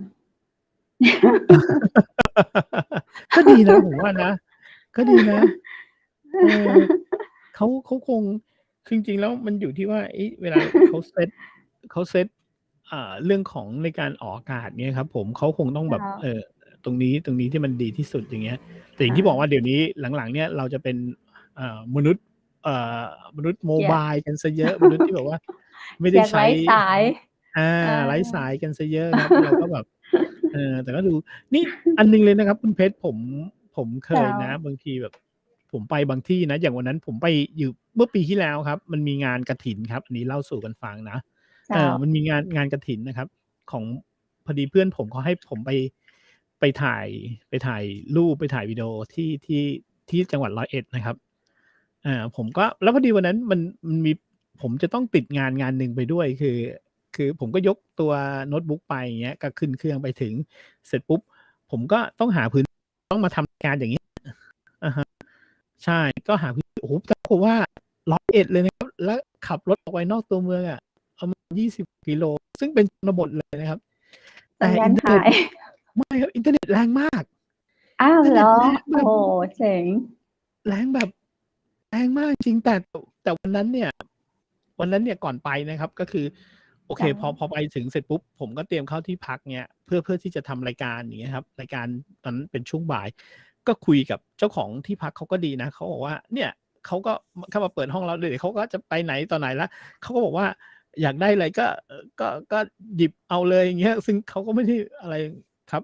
ก็ดีนะผมว่านะก็ดีนะเขาคงจริงๆแล้วมันอยู่ที่ว่าเวลาเขาเซตเรื่องของในการออกอากาศเนี่ยครับผมเขาคงต้องแบบตรงนี้ที่มันดีที่สุดอย่างเงี้ยแต่อย่างที่บอกว่าเดี๋ยวนี้หลังๆเนี่ยเราจะเป็นมนุษย์โมบายกันซะเยอะมนุษย์ที่แบบว่าไม่ได้ใช้ไร้สายกันซะเยอะครับเราก็แบบแต่ก็ดูนี่อันนึงเลยนะครับคุณเพชรผมเคยนะบางทีแบบผมไปบางที่นะอย่างวันนั้นผมไปอยู่เมื่อปีที่แล้วครับมันมีงานกฐินครับอันนี้เล่าสู่กันฟังนะมันมีงานกฐินนะครับของพอดีเพื่อนผมเขาให้ผมไปถ่ายรูปไปถ่ายวิดีโอที่จังหวัด101นะครับผมก็แล้วพอดีวันนั้นมันมีผมจะต้องติดงานนึงไปด้วยคือผมก็ยกตัวโน้ตบุ๊กไปอย่างเงี้ยก็ขึ้นเครื่องไปถึงเสร็จปุ๊บผมก็ต้องหาพื้นต้องมาทำงานอย่างนี้ใช่ก็หาพื้นโอ้โหแต่ผมว่า101เลยนะครับแล้วขับรถออกไปนอกตัวเมืองประมาณ20 กิโลซึ่งเป็นชนบทเลยนะครับแต่อินเทอร์เน็ตไม่ครับอินเทอร์เน็ตแรงมากเหรอโอ้เจ๋งแรงแบบแรงมากจริงแต่วันนั้นเนี่ยก่อนไปนะครับก็คือโอเคพอไปถึงเสร็จปุ๊บผมก็เตรียมเข้าที่พักเนี่ยเพื่อที่จะทำรายการอย่างเงี้ยครับรายการตอนนั้นเป็นช่วงบ่ายก็คุยกับเจ้าของที่พักเขาก็ดีนะเขาบอกว่าเนี่ยเขาก็เข้ามาเปิดห้องเราเลยเขาก็จะไปไหนตอนไหนแล้วเขาก็บอกว่าอยากได้อะไรก็หยิบเอาเลยอย่างเงี้ยซึ่งเขาก็ไม่ได้อะไรครับ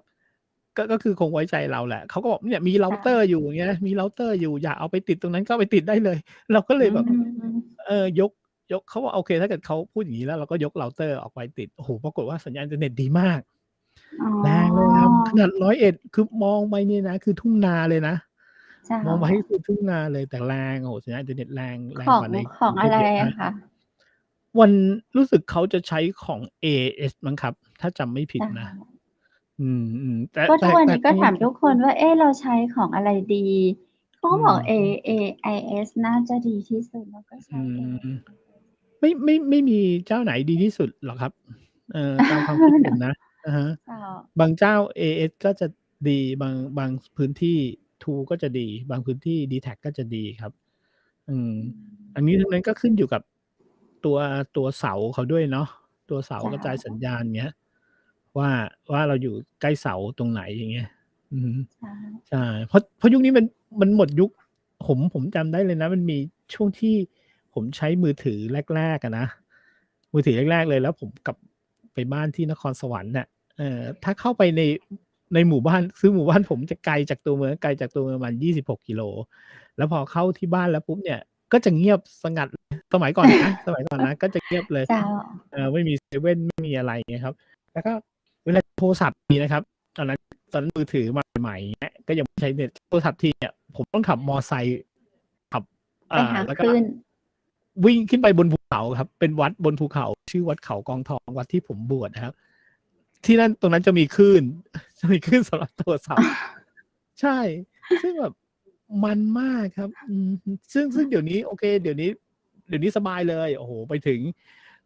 ก็คือคงไว้ใจเราแหละเขาก็บอกเนี่ยมีเราเตอร์อยู่อย่างเงี้ยมีเราเตอร์อยู่อยากเอาไปติดตรงนั้นก็ไปติดได้เลยเราก็เลยแบบยกเขาว่าโอเคถ้าเกิดเขาพูดอย่างนี้แล้วเราก็ยกเราเตอร์ออกไปติดโอ้โหปรากฏว่าสัญญาณอินเทอร์เน็ตดีมากแรงเลยครับขนาด101คือมองไปนี่นะคือทุ่งนาเลยนะมองไปให้คือทุ่งนาเลยแต่แรงโอ้โหสัญญาณอินเทอร์เน็ตแรงกว่าในของอะไรคะวันรู้สึกเขาจะใช้ของ AS มั้งครับถ้าจำไม่ผิดนะก็ทุกวันนี้ก็ถามทุกคนว่าเราใช้ของอะไรดีเขาบอก AIS น่าจะดีที่สุดแล้วก็ใช้ไม่มีเจ้าไหนดีที่สุดหรอกครับตามความคิดผมนะบางเจ้า AS ก็จะดีบางพื้นที่True ก็จะดีบางพื้นที่ DTAC ก็จะดีครับอันนี้ทั้งนั้นก็ขึ้นอยู่กับตัวเสาเขาด้วยเนาะตัวเสากระจายสัญญาณเงี้ยว่าเราอยู่ใกล้เสาตรงไหนอย่างเงี้ยใช่เพราะยุคนี้มันหมดยุคผมจำได้เลยนะมันมีช่วงที่ผมใช้มือถือแรกๆนะมือถือแรกๆเลยแล้วผมกลับไปบ้านที่นครสวรรค์น่ะถ้าเข้าไป ในหมู่บ้านซึ่งหมู่บ้านผมจะไกลจากตัวเมืองประมาณ26กิโลแล้วพอเข้าที่บ้านแล้วปุ๊บเนี่ยก็จะเงียบสงัดสมัยก่อนนะก็จะเงียบเลย เจ้า ไม่มีเซเว่นไม่มีอะไรเงี้ยครับ แล้วก็เวลาโทรศัพท์มีนะครับ ตอนนั้นมือถือมาใหม่ๆเงี้ยก็ยังไม่ใช้เน็ตโทรศัพท์ทีเนี่ยผมต้องขับมอไซค์ขับ ไปหา แล้ว ค ก็ ลื่น วิ่งขึ้นไปบนภูเขาครับ เป็นวัดบนภูเขา ชื่อวัดเขากองทองวัดที่ผมบวชนะครับ ที่นั่นตรงนั้นจะมีคลื่น จะมีคลื่นสำหรับโทรศัพท์ ใช่ ซึ่งแบบมันมากครับซึ่งเดี๋ยวนี้โอเค เดี๋ยวนี้สบายเลย โอ้โห ไปถึง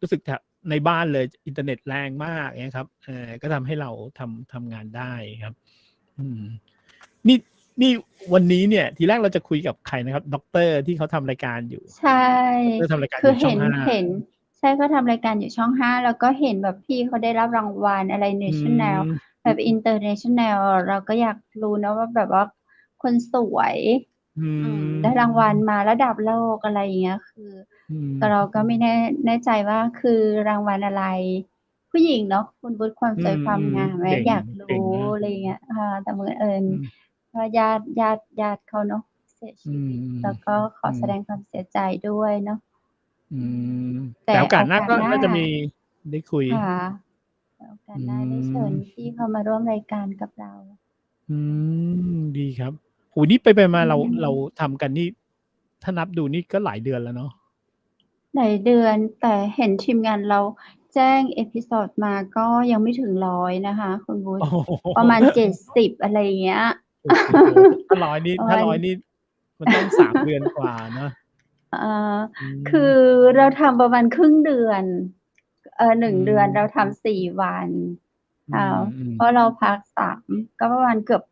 รู้สึกในบ้านเลยอินเทอร์เน็ตแรงมากเนี่ยครับก็ทำให้เราทำงานได้ครับนี่วันนี้เนี่ย ทีแรกเราจะคุยกับใครนะครับด็อกเตอร์ที่เขาทำรายการอยู่ ใช่ ด็อกเตอร์ทำรายการอ คือยู่ ช่อง เห็นใช่เขาทำรายการอยู่ช่อง 5 แล้วก็เห็นแบบพี่เขาได้รับรางวัลอะไร National แบบ International เราก็อยากรู้นะว่าแบบว่าคนสวยได้รางวัลมาระดับโลกอะไรอย่างเงี้ยคือเราก็ไม่แน่ใจว่าคือรางวัลอะไร ผู้หญิงเนาะคุณวุฒิความสวยความงามอยากรู้อะไรเงี้ยแต่บังเอิญว่าญาติเขาเนาะเสียชีวิตแล้วก็ขอแสดงความเสียใจด้วยเนาะแต่โอกาสหน้าก็น่าจะมีได้คุยค่ะโอกาสหน้าได้เชิญพี่เขามาร่วมรายการกับเราดีครับโหนี่ไปมาเราทำกันนี่ถ้านับดูนี่ก็หลายเดือนแล้วเนาะหลายเดือนแต่เห็นทีมงานเราแจ้งเอพิโซดมาก็ยังไม่ถึง100นะคะคุณวุฒิประมาณ70อะไรอย่างเงี้ยถ้า100นี่มันต้อง3เดือนกว่านะคือเราทำประมาณครึ่งเดือน1เดือนเราทำ4วันเพราะเราพัก3ก็ประมาณเกือบ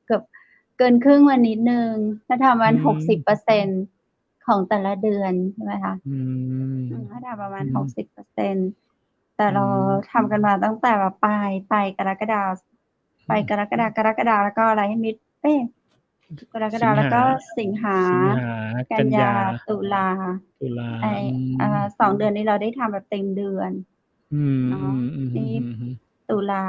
เกินครึ่งวันนิดนึงถ้าทำประมาณ60%ของแต่ละเดือนใช่ไหมคะถ้าทำประมาณ60%แต่เราทำกันมาตั้งแต่แบบปลายกรกฎาแล้วก็อะไรให้มิดกรกฎาแล้วก็สิงหากันยาตุลา2 เดือนนี้เราได้ทำแบบเต็มเดือนเนาะนี่ตุลา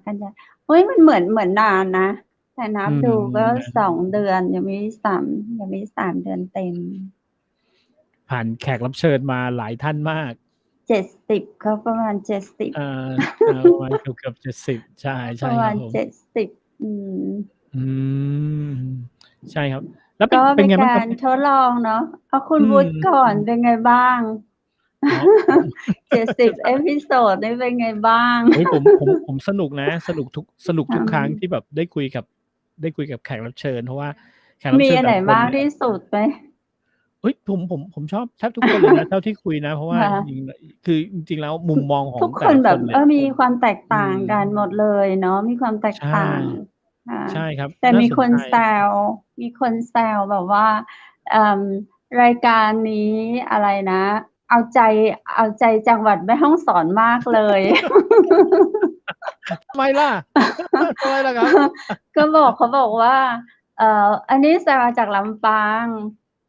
กันยาเฮ้ยมันเหมือนนานนะแต่นับดูก็2 เดือนยังไม่3เดือนเต็มผ่านแขกรับเชิญมาหลายท่านมาก70ก็ประมาณ70ประมาณเกือบ70ใช่ประมาณ70ใช่ครับแล้วเป็นไงบ้างการทดลองเนาะเอาคุณวุฒิก่อนเป็นไงบ้าง70เอพิโซดนี่เป็นไงบ้างเฮ้ยผมสนุกนะสนุกทุกครั้งที่แบบได้คุยกับแขกรับเชิญเพราะว่าแขกรับเชิญมีอะไรมากที่สุดไหมเฮ้ยผมชอบแทบทุกคนเลยนะเท่าที่คุยนะเพราะว่าจริงๆแล้วมุมมองของทุกคนแบบมีความแตกต่างกันหมดเลยเนาะมีความแตกต่างใช่ครับแต่มีคนแซวแบบว่ารายการนี้อะไรนะเอาใจจังหวัดแม่ฮ่องสอนมากเลยทำไมล่ะครับเขาบอกว่าอันนี้แซวมาจากลำปาง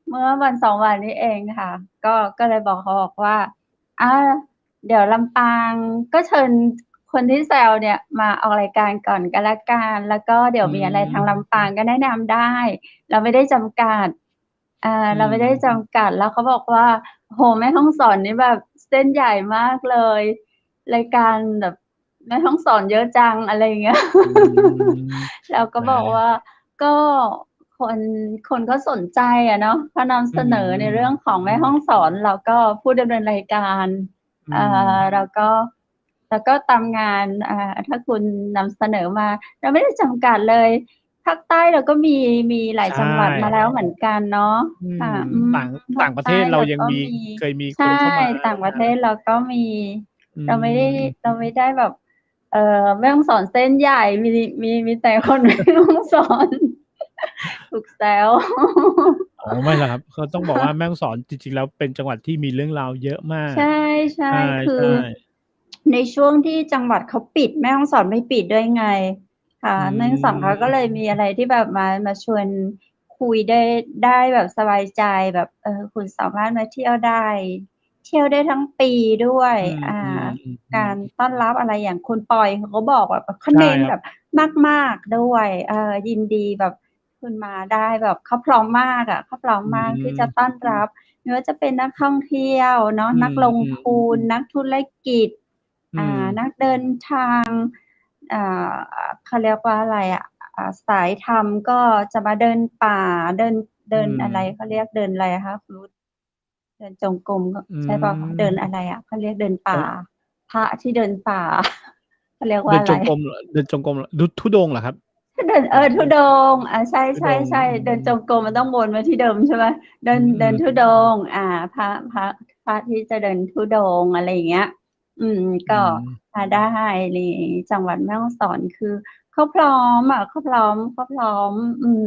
เมื่อวัน2 วันนี้เองค่ะก็เลยเขาบอกว่าเดี๋ยวลำปางก็เชิญคนที่แซวเนี่ยมาออกรายการก่อนกันละกันแล้วก็เดี๋ยวมีอะไรทางลำปางก็แนะนำได้เราไม่ได้จำกัดแล้วเขาบอกว่าโหแม่ฮ่องสอนนี่แบบเส้นใหญ่มากเลยรายการแบบแม่ฮ่องสอนเยอะจังอะไรอย่างเงี้ยแล้วก็บอกว่าก็คนก็สนใจเนาะเขานำเสนอในเรื่องของแม่ฮ่องสอนแล้วก็ผู้ดำเนินรายการแล้วก็ตามงานถ้าคุณนำเสนอมาเราไม่ได้จำกัดเลยภาคใต้เราก็มีหลายจังหวัดมาแล้วเหมือนกันเนาะต่างประเทศเรายังเคยมีคนเข้ามาต่างประเทศเราก็มีเราไม่ได้แบบแม่ฮ่องสอนเส้นใหญ่มีแต่คนแม่ฮ่องสอนถูกแซวไม่ล่ะครับเขาต้องบอกว่าแม่ฮ่องสอนจริงๆแล้วเป็นจังหวัดที่มีเรื่องราวเยอะมากใช่คือในช่วงที่จังหวัดเขาปิดแม่ฮ่องสอนไม่ปิดด้วยไงค่ะแม่ฮ่องสอนเขาก็เลยมีอะไรที่แบบมาชวนคุยได้แบบสบายใจแบบคุณสามารถมาเที่ยวได้ทั้งปีด้วยการต้อนรับอะไรอย่างคุณปอยเขาก็บอกแบบเขาเน้นแบบ มากๆด้วยยินดีแบบคุณมาได้แบบเขาพร้อมมากเขาพร้อมมากที่จะต้อนรับไม่ว่าจะเป็นนักท่องเที่ยวเนาะนักลงทุนนักธุรกิจนักเดินทางเขาเรียกว่าอะไรสายธรรมก็จะมาเดินป่าเดินอะไรเขาเรียกเดินอะไรคะคุณรุตเดินจงกรมใช่ป่ะเดินอะไรเขาเรียกเดินป่าพระที่เดินป่าเขาเรียกว่าอะไร เดินจงกรมธุดงค์เหรอครับเดินธุดงค์ใช่ใช่ใช่เดินจงกรมมันต้องวนมาที่เดิมใช่ไหมเดินธุดงค์พระที่จะเดินธุดงค์อะไรอย่างเงี้ยก็มาได้ในจังหวัดแม่ฮ่องสอนคือเขาพร้อมเขาพร้อม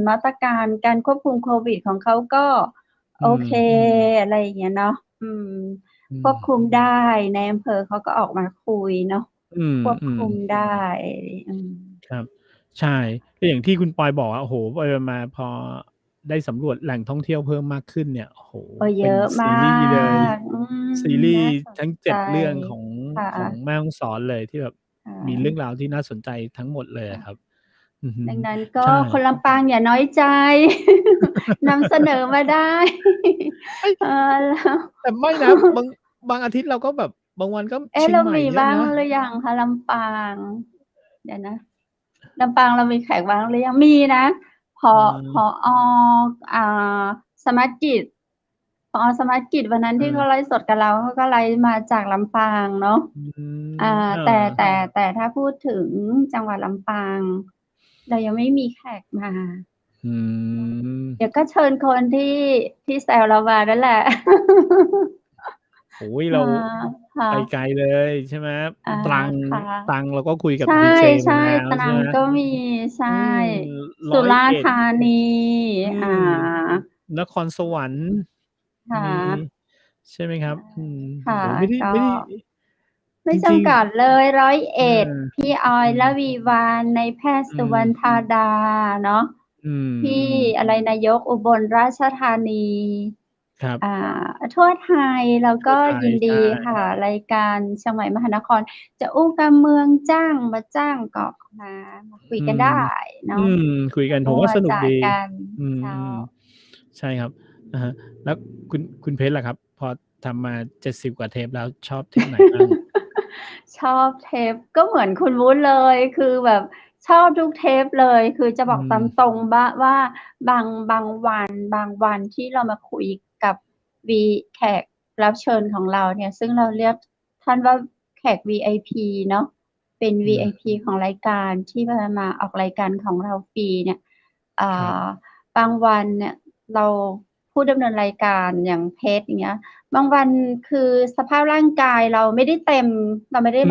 มาตรการการควบคุมโควิดของเขาก็โอเคอะไรอย่างเงี้ยเนาะควบคุมได้ในอำเภอเขาก็ออกมาคุยเนาะควบคุมได้ครับใช่ก็อย่างที่คุณปอยบอกโอ้โหไปมาพอได้สำรวจแหล่งท่องเที่ยวเพิ่มมากขึ้นเนี่ยโอ้โหเยอะมากซีรีส์เลยซีรีส์ทั้ง7เรื่องของแม่ฮ่องสอนเลยที่แบบมีเรื่องราวที่น่าสนใจทั้งหมดเลยครับดังนั้นก็คนลำปางอย่าน้อยใจนำเสนอมาได้แต่ไม่นะบางอาทิตย์เราก็แบบบางวันก็เชียงใหม่เยอะนะเรามีบ้างหรือยังคะลำปางเดี๋ยวนะลำปางเรามีแขกบ้างหรือยังมีนะพอสมาร์ทกิจสมาร์ทกิจวันนั้นที่เขาไลฟ์สดกับเราเขาก็ไลฟ์มาจากลำปางเนาะแต่ถ้าพูดถึงจังหวัดลำปางเรายังไม่มีแขกมาเดี๋ยวก็เชิญคนที่แซวเรามานั่นแหละโอ้ยเราไปไกลเลยใช่ไหมตรังเราก็คุยกับดีเจมาแล้วตรังก็มีใช่สุราษฎร์ธานีนครสวรรค์ใช่ไหมครับไม่จำกัดเลย101พี่ออยละวีวานในแพทย์สุวรรณธาดาเนาะพี่อะไรนายกอุบลราชธานีครับทั่วไทยแล้วก็ยินดีค่ะรายการเชียงใหม่มหานครจะอู้การเมืองจ้างก็มาคุยกันได้เนาะคุยกันผมว่าสนุกดีใช่ครับแล้วคุณเพชรล่ะครับพอทำมา70กว่าเทปแล้วชอบเทปไหนบ้างชอบเทปก็เหมือนคุณวุ้นเลยคือแบบชอบทุกเทปเลยคือจะบอกตามตรงว่าบางวันที่เรามาคุยกับแขกรับเชิญของเราเนี่ยซึ่งเราเรียกท่านว่าแขก VIP เนาะเป็น VIP ของรายการที่มาออกรายการของเราฟรีเนี่ยบางวันเนี่ยเราผู้ดำเนินรายการอย่างเพชรอย่างเงี้ยบางวันคือสภาพร่างกายเราไม่ได้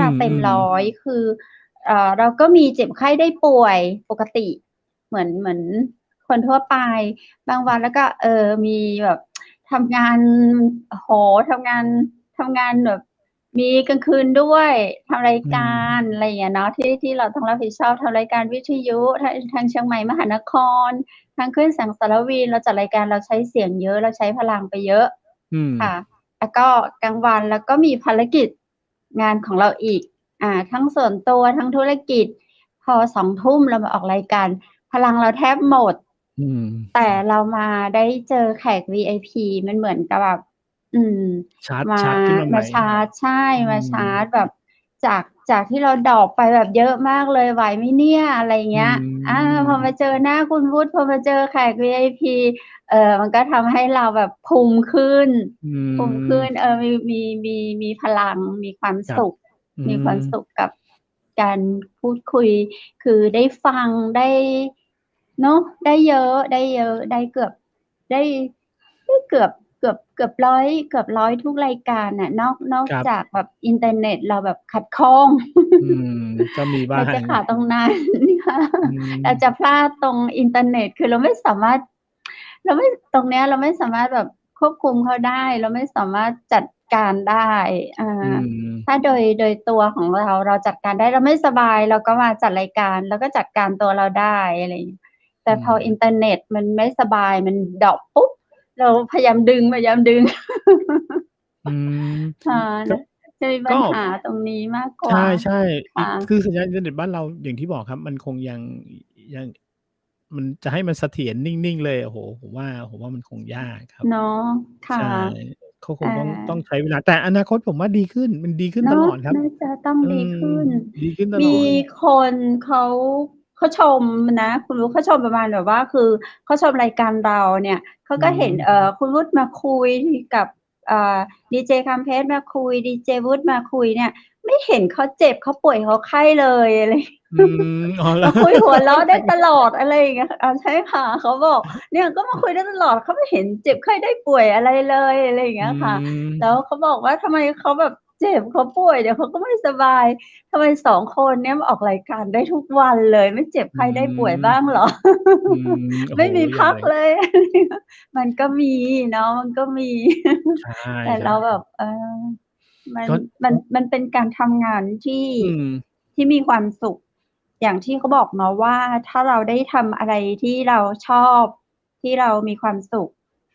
มาเต็มร้อยคือเราก็มีเจ็บไข้ได้ป่วยปกติเหมือนคนทั่วไปบางวันแล้วก็มีแบบทำงานทำงานแบบมีกลางคืนด้วยทำรายการอะไรอย่างเงี้ยเนาะที่เราต้องรับผิดชอบทำรายการวิทยุทางเชียงใหม่มหานครทางคลื่นแสงสารวีเราจัดรายการเราใช้เสียงเยอะเราใช้พลังไปเยอะค่ะแล้วก็กลางวันแล้วก็มีภารกิจงานของเราอีกทั้งส่วนตัวทั้งธุรกิจพอ20:00 นเรามาออกรายการพลังเราแทบหมดแต่เรามาได้เจอแขก VIP มันเหมือนกับแบบมาชาร์จใช่มาชาร์จแบบจากที่เราดอกไปแบบเยอะมากเลยไหวไหมเนี่ยอะไรเงี้ยพอมาเจอหน้าคุณวุฒิพอมาเจอแขก VIP มันก็ทำให้เราแบบภูมิขึ้นมีพลังมีความสุขกับการพูดคุยคือได้ฟังได้เนาะได้เยอะได้เกือบร้อยทุกรายการน่ะนอกจากแบบอินเทอร์เน็ตเราแบบขัดข้องก็มีบ้างเราจะขาดตรงนั้นเราจะพลาดตรงอินเทอร์เน็ตคือเราไม่สามารถตรงเนี้ยเราไม่สามารถแบบควบคุมเขาได้เราไม่สามารถจัดการได้ถ้าโดยตัวของเราจัดการได้เราไม่สบายเราก็มาจัดรายการแล้วก็จัดการตัวเราได้อะไรอย่างเงี้ยแต่พออินเทอร์เน็ตมันไม่สบายมันดรอปปุ๊บเราพยายามดึง จะมีปัก็ญหาตรงนี้มากกใช่ว่าใช่อีกค่ะคือสัญญาณอินเทอร์เน็ตบ้านเราอย่างที่บอกครับ มันคงยังมันจะให้มันเสถียรนิ่งๆเลยโอ้โหผมว่ามันคงยากครับ เนาะค่ะใช่เขาคองต้องาใช้เวลาแต่อนาคตผมว่าดีขึ้นมันดีขึ้นตเนาะลอดครับน่าจะต้องเอดีอขึ้นดีขึ้นตลมีอดคนเขาเขาชมนะคุณรู้เขาชมประมาณแบบว่าคือเขาชมรายการเราเนี่ยเขาอืก็เห็นมคุณวุฒิมาคุยกับดีเจคัมเพสมาคุยดีเจวุฒิมาคุยเนี่ยไม่เห็นเขาเจ็บเขาป่วยเขาไข้เลยอะไร อืมอ๋อเหรอ มาคุยหัวเราะได้ตลอดอะไรอย่างเงี้ยใช่ค่ะเขาบอกเนี่ยก็มาคุยได้ตลอดเขาไม่เห็นเจ็บไข้ได้ป่วยอะไรเลยอะไรอย่างอืเงี้ยค่ะแล้วมเขาบอกว่าทำไมเขาแบบเจ็บเขาป่วยเดี๋ยวเขาก็ไม่สบายทำไม2คนเนี้ยมาออกรายการได้ทุกวันเลยไม่เจ็บอืไข้ได้ป่วยบ้างมเหรอ อืมโอ้โฮไม่มีอย่างไรพักเลยมันก็มีเนาะมันก็มี ใช่แต่ครับเราแบบมันก็มันเป็นการทำงานที่อืมที่มีความสุขอย่างที่เขาบอกเนาะว่าถ้าเราได้ทำอะไรที่เราชอบที่เรามีความสุข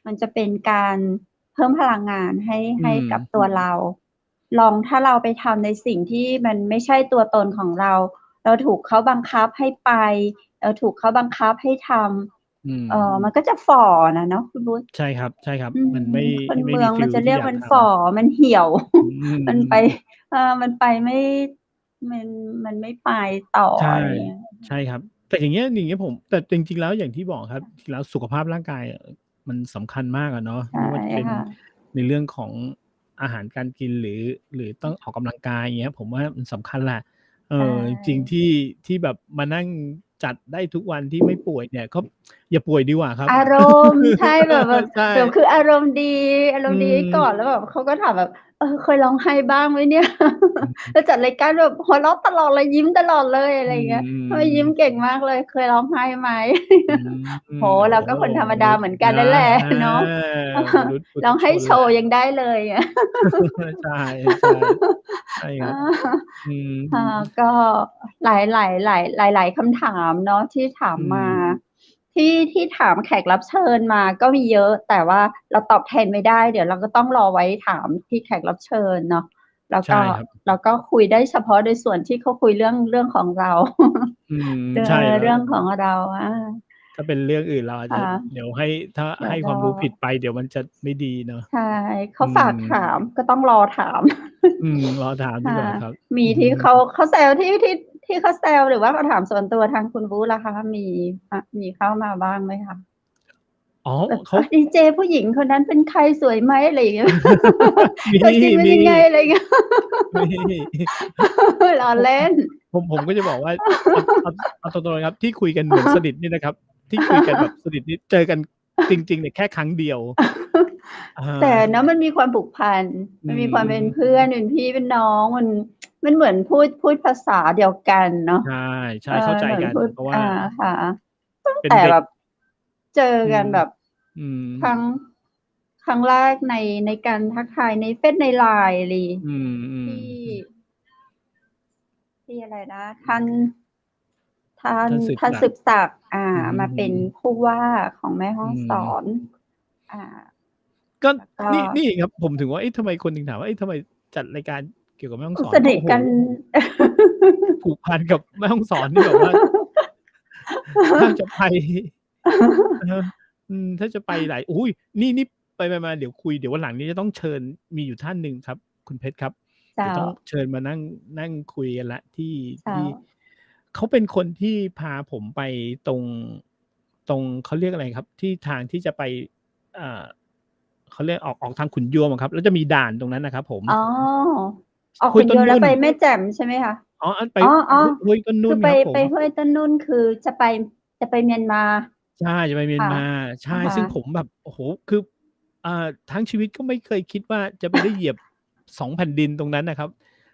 มันจะเป็นการเพิ่มพลังงานให้อืมกับตัวเราลองถ้าเราไปทำในสิ่งที่มันไม่ใช่ตัวตนของเราเราถูกเขาบังคับให้ไปเราถูกเขาบังคับให้ทอืมำมันก็จะฝ่อน่ะเนาะคุณวุฒิ ใช่ครับอืมันมคนไม่เมืองมันมีฟีลจะเรียกที่อยากทำมันฝ่อมันเหี่ยว อื มันไปมมันไปไม่มันมันไม่ไปต่อใช่อะไรอย่างเงี้ยใช่ครับแต่อย่างเงี้ยผมแต่จริงๆแล้วอย่างที่บอกครับจริงๆแล้วสุขภาพร่างกายอะมันสำคัญมากอะเนาะใช่ไม่ว่าจะเป็นค่ะในเรื่องของอาหารการกินหรือต้องออกกำลังกายอย่างเงี้ยผมว่ามันสำคัญแหละใช่จริงๆที่แบบมานั่งจัดได้ทุกวันที่ไม่ป่วยเนี่ยก็อย่าป่วยดีกว่าครับ อารมณ์ใช่แบบใช่คืออารมณ์ดีอารอืมณ์ดีไว้ก่อนมแล้วแบบเขาก็ถามแบบเคยร้องไห้บ้างไหมเนี่ย อื แล้วมจัดรายการแบบหัวเราะตลอดเลยยิ้มตลอดเลยอะไรอือย่างเงี้ยทำไมยิ้มมเก่งมากเลยเคยร้องไห้ไหม อืโอ้โฮเราโอ้โฮก็คนธรรมมนุษย์ดาเหมือนกันนะนั่นแหละอาเนาะ มนุษย์ปุ ร้องให้ถุชนแหละ โชว์ยังได้เลยอะ ใช่ใช่ใช่คอา รับอืมค่ะก็หลายคำถามเนาะที่ถามอืมามที่ถามแขกรับเชิญมาก็มีเยอะแต่ว่าเราตอบแทนไม่ได้เดี๋ยวเราก็ต้องรอไว้ถามที่แขกรับเชิญเนาะแล้วก็ใช่ครับเราก็คุยได้เฉพาะในส่วนที่เขาคุยเรื่องของเรา อืมใช่แล้วเรื่องของเราถ้าเป็นเรื่องอื่นเราอาจจะค่ะเดี๋ยวให้ถ้าเดี๋ยวรอให้ความรู้ผิดไปเดี๋ยวมันจะไม่ดีเนาะใช่อืเขาฝากมถามก็ต้องรอถาม รอถามดีค่ะกว่าครับมีอืมที่เขาแซวที่เขาแซวหรือว่าเขาถามส่วนตัวทางคุณวูดล่ะคะมีเข้ามาบ้างไหมคะอ๋อแบบเขา ดีเจผู้หญิงคนนั้นเป็นใครสวยไหมอะไรอย่างเงี้ย มี ตัวจริงเป็นมียังไงอะไรอย่างเงี้ย มี ล้อผมเล่น ผมก็จะบอกว่าเอาเอาเอาตรงๆเลยครับที่คุยกันเหมือนสนิทนี่นะครับที่คุยกันแบบสนิทนี่เจอกันจริงๆเนี่ยแค่ครั้งเดียวอาแต่เนาะมันมีความผูกพันอืมันมีความเป็นมเพื่อนเป็นพี่เป็นน้องมันเหมือนพูดภาษาเดียวกันเนาะใช่ใช่เข้าใจกันเหมือนพูดเพราะว่าค่ะตั้งเป็นเด็กแต่แบบเจออืมกันแบบ อืมครั้งครั้งแรกในการทักทายในเฟซใน LINE อะไรอืมอืมที่อืมที่อะไรนะท่านท่านสืบท่านศักดิ์สืบศักดิ์อือฮึมาเป็นผู้ว่าของแม่ฮ่อืองสมอนอ่าก็แล้วก็นี่ครับผมถึงว่าเอ๊ะทำไมคนถึงถามว่าเอ๊ะทำไมจัดรายการเกี่ยวกับแม่ฮ่องสอสนก็โอ้โฮนิทกัน ผูกพันกับแม่ฮ่องสอนนี่แบบว่า ถ้าจะไปอะฮะถ้าจะไปหลายอุ๊ยนี่ไปมาๆเดี๋ยวคุยเดี๋ยววันหลังนี้จะต้องเชิญมีอยู่ท่านหนึ่งครับคุณเพชรครับเดี๋ยวเจ้าต้องเชิญมานั่งคุยกันแล้วเจ้าที่เขาเป็นคนที่พาผมไปตรงเขาเรียกอะไรครับที่ทางที่จะไปอ่าเขาเรียกออกทางขุนยวมอะครับแล้วจะมีด่านตรงนั้นน่ะครับผมอ๋อออกห้วยต้นนุ่นขุนยวมแล้วไปแม่แจ่มใช่ไหมคะอ๋ออันไปอ๋อห้วยต้นนุ่คือไปนครับผม ห้วยต้นนุ่นคือจะไปเมียนมาใช่จะไปเมียนค่ะมาใช่อะฮะซึ่งผมแบบโอ้โฮคือทั้งชีวิตก็ไม่เคยคิดว่าจะไปได้เหยียบ2แผ่นดินตรงนั้นน่ะครับ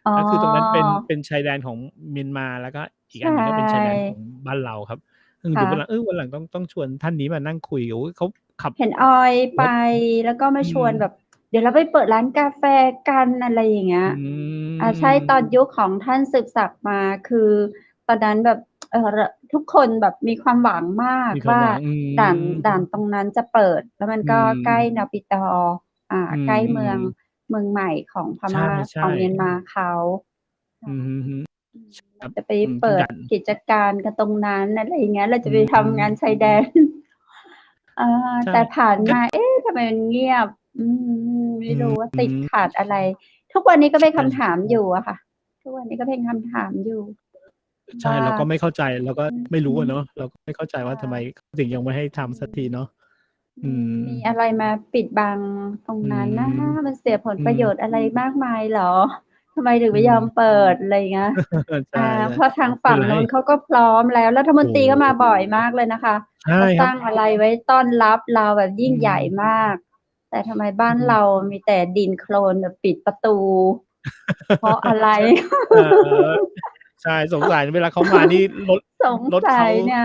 อ๋อแล้วคือตรงนั้นเป็นชายแดนของเมียนมาแล้วก็อีกใชอันหนึ่งก็เป็นชายแดนของ่บ้านเราครับเดี๋ยวค่ะ วันหลังต้องชวนท่านนี้มานั่งคุยโอ้โฮเขาขับเห็นออยไปรถแล้วก็มาอืมชวนแบบเดี๋ยวเราไปเปิดร้านกาแฟกันอะไรอย่างเงี้ยอืใช่ตอนมยุคของท่านสืบศักดิ์มาคือตอนนั้นแบบรทุกคนแบบมีความหวังมากมีความว่าหวังด่านตรงนั้นจะเปิดแล้วมันอืก็ใกล้มนปิตออืใกล้เมืองม เมืองใหม่ของพ ใช่ ม่า ข ใช่ องเมียนมาเขา อื ค่ะ อฮึ ค เร รั า บ จะไปทุเปิ กอ ด ย่าง กิจการกันตรงนั้น อะไรอย่างเงี้ย เรา อจะืไปทำงาน ม ชายแดน ใช่ แต่ผ่าน ก็ มา เอ๊ะ ทำไมมันเงียบ ไมอื่รู้ว่าติดม ขัดอะไร ทุกวันนี้ก็เป็น ใชคำถ่ ามอยู่อะค่ะ ทุกวันนี้ก็เป็นคำถามอยู่ ใช่ ว่า เราก็ไม่เข้าใจ เราก็ อือ ไม่ อรืู้อฮอะเึ นาะ เราก็ไม่เข้าใจคว่า ่ทำไม ะ เขาถึงยังไม่ให้ อืทำสักม ทีเนาะ อืม มีอะไรมาปิดบังตรงอืนั้นนะ ม มันเสียผลอืประโยชน์อะไรม มากมายเหรอ? ทำไมถึงอืไม่ยอมเปิม ด อะไรอย่างเงี้ย ใช่ เพราะทางๆ ไฝม่ัเ่ปง็นไร นู้นเขาก็พร้อมแล้ว รัฐมโนอ้ตรีก็มาโบ่อยฮ มากเลยนะคะ ใช่เขาสรครั้บ างอะไรไว้ต้อนรับเราแบบอยิ่ืงใหญ่ม มาก แต่ทำไมบ้าอืนเราม มีแต่ดินโคลนแบบปิดประตู เพราะอะไร? ใช่ เออ ใช่ สงสัยเวลาเขามานี่ รถ สงสรถเขัา ยเนี่ย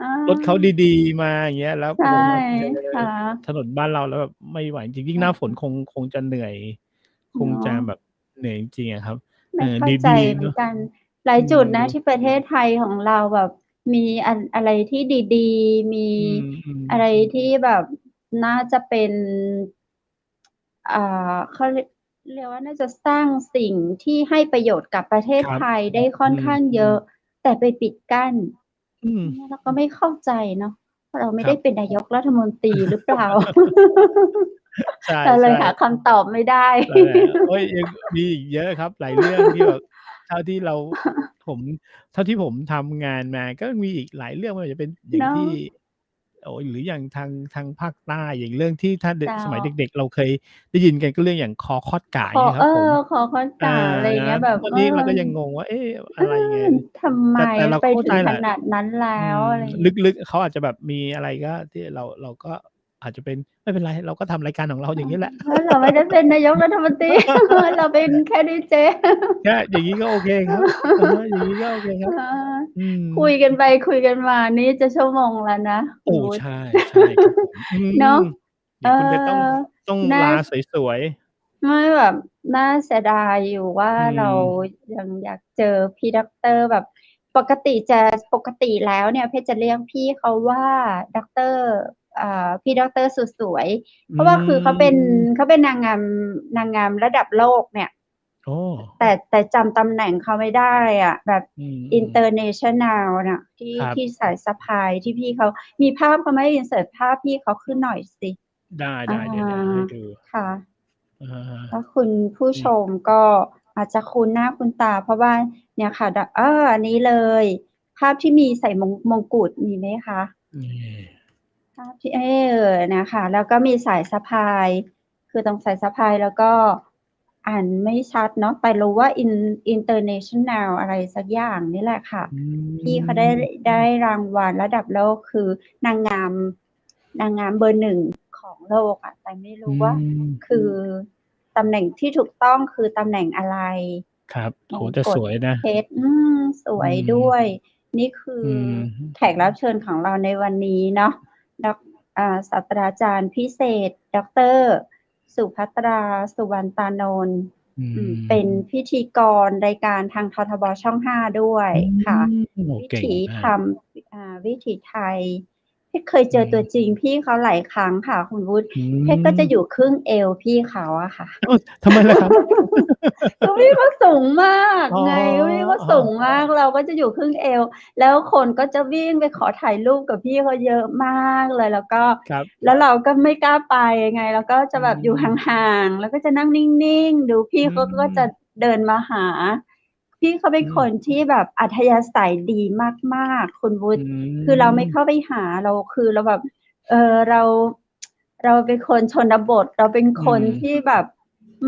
อา รถเขาดี ๆ มา อย่างเงี้ย แล้ว ใชโอ้่โฮ มาเจอค่ะ ถนนบ้านเราแล้วแบบไม่ไหวจริง ๆ ยิ่คงห่น้าฝนะ คงจะเหนื่อย คเงนาจะะ แบบเหนื่อยจริง ๆ อะครับ ไม่เข้าใจดี ๆ เหมเืนาอนะ กัน หลาอืม ยจุดนดะู ที่ประเทศไทยของเราแบบมีอะไรที่ดี ๆ มีอืม อะไรๆ ที่แบบน่าจะเป็น เขาเรียกว่าน่าจะสร้างสิ่งที่ให้ประโยชน์กับประเทศครับ ไทยได้ค่ออืนข้างเยม อะ แต่ไปปิดกั้น อืม เนี่ยเราก็ไม่เข้าใจเนาะว่าเราไม่คไรด้ับ เป็นนายกรัฐมนตรีหรือเปล่า? ใชเราเล่ ยหาคำตอบไม่ได้ ๆ นั่นแหละ โอ๊ย ยังมีอีกเยอะครับ หลายเรื่องที่แบบ เท่าที่เรา ผม เท่าที่ผมทำงานมา ก็มีอีกหลายเรื่องไม่ว่าจะเป็นอย่าเงนาที่ ะ โอ้ หรืออย่างทางภาคใต้ อย่างเรื่องที่ถ้า เจ้า สมัยเด็ก ๆ เราเคยได้ยินกัน ก็เรื่องอย่างคอฆอดก่า คอย่างอ เงี้ยครับผม คอฆอดก่า อะไรอย่างเงี้ย แบบ ทุกวันนี้เราก็ยังงงว่า เอ๊ะ อะไรไง ทำไมแต่เราไปถก็เข้าใึจแหละ งขนาดนั้นแล้อืว ม อะไรอย่างเงี้ย ลึก ๆ เขาอาจจะแบบมีอะไรก็ที่เราก็อาจจะเป็น ไม่เป็นไร เราก็ทำรายการของเราอย่างงี้แหละ เราไม่ได้เป็นนายกรัฐมนตรี เราเป็นแค่ดีเจ แค่อย่างงี้ก็โอเคครับ อะฮะ อย่างงี้ก็โอเคคเรอับ อ อืม คุยกันไปคุยกันมานี่จะชั่วโมงแล้วนะคโอุ้ ณวุใฒชิ ่ ใช่ครับผม อืเนาะ ม เดี๋ยวคุณเพชรต้อง น่า ลาสวย ๆ ไม่แบบน่าเสียดายอยู่ว่าอืเราม ยังอยากเจอพี่ด็อกเตอร์แบบ ปกติแล้วเนี่ยเพชรจะเรียกพี่เขาว่าด็อกเตอร์ พี่ด็อกเตอร์สุดสวย อเืพราะว่าคือเขาเป็นม นางงามระดับโลกเนี่ย โอ้ แต่จำตำแหน่งเขาไม่ได้อะแบบ อืม ๆ International น่ะ ครับ ที่สายสะพายที่พี่เขา มีภาพเขาไหม insert ภาพพี่เขาขึ้นหน่อยสิ ไอดา ้ ๆ เดี๋ยวให้ดู ค่ะ อะฮะ ถ้าคุณผู้อืชม มก็อาจจะคุ้นหน้าคุ้นตา เพราะว่าเนี่ยค่ะ อันนี้เลย ภาพที่มีใส่มงกุฎมีไหมคะ? นี่ ภาพที่ เนี่ยค่ะ แล้วก็มีสายสะพาย คือตรงสายสะพายแล้วก็อ่านไม่ชัดเนาะ แต่รู้ว่า International อะไรสักอย่างนี่แหละค่ะ อืพี่เขาได้รางวัลระดับโลก คือนางงามเบอร์ 1 ของโลกอะ แต่ไม่รอืู้ว่าม คือตำแหน่งที่ถูกต้องคือตำแหน่งอะไร? ครับ มโอ้โฮ งแต่กุฎสวยนะ เพชร สอืวยด้วม ย นี่คืออือฮึ แขกรับเชิญของเราในวันนี้เนาะ ศาสตราจารย์พิเศษ ดอกเตอร์ สุภัตรา สุวรรณตานนท์ อืเป็นม พิธีกรรายการทาง ททบ. ช่อง 5 ด้วยอืค่ะ ม โอ้โฮ วิเก่ถงีมาก ธรรม วิถีไทย เพชรเคยอเจอตัวจริงืม พี่เขาหลายครั้งค่ะคุณวุฒิ อืเพชรก็จะม อยู่ครึ่งเอวพี่เขาอะค่ะ อ้าว ทำไมล่ะครับ? ก็พี่เขาสูงมากอ๋อ ไง พี่เขาอ๋สูงมอ าก เราก็จะอยู่ครึ่งเอว แล้วคนก็จะวิ่งไปขอถ่ายรูปกับพี่เขาเยอะมากเลย แล้วครับ เราก็ไม่กล้าไปไง เราก็อจะืแบบอยู่ม ห่าง ๆ แล้วก็จะนั่งนิ่ง ๆ ดูพี่อืเขาก็จะม เดินมาหา พี่เขาเป็อนืม คนที่แบบอัธยาศัยดีมาก ๆ คุณวุอืฒิ คือเราไม่ม เข้าไปหา คือเราแบบ เรา เราเป็นคนชนบท เราเป็นอืคนม ที่แบบ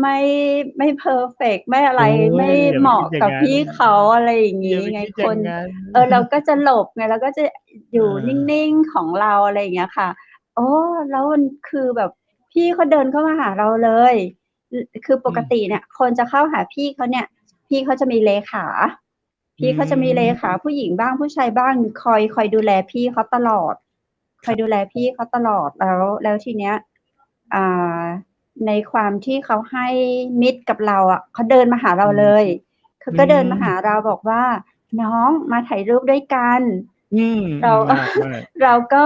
ไม่เพอร์เฟกต์ ไม่อะโอไ๊ร ย ไม่อย่าเไหมปาคิะดอย่ากงับนั้พน ี่เขา อะไรอย่างงอย่าี้ไง ไปคิดอย่างงั้น เราก็จะหลบไง เราก็จะอเยู่ออ นิ่ง ๆ ของเรา อะไรอย่างเงี้ยค่ะ แล้วมันคือแบบพี่เขาเดินเข้ามาหาเราเลย คือปอืม กติเนี่ยคนจะเข้าหาพี่เขาเนี่ย พี่เขาจะมีเลขา อืพี่เขาจะมีเลม ขาผู้หญิงบ้างผู้ชายบ้าง คอยดูแลพี่เขาตลอด คครับ อยดูแลพี่เขาตลอด แล้วทีเนี้ย อ่า ในความที่เขาให้มิตรกับเราอะ เขาเดินมาหาอเราืเม ลย เขาอืก็เดินมาหาม เราบอกว่า "น้องมาถ่ายรูปด้วยกัน" อืม เรา น่ารักมาก เราก็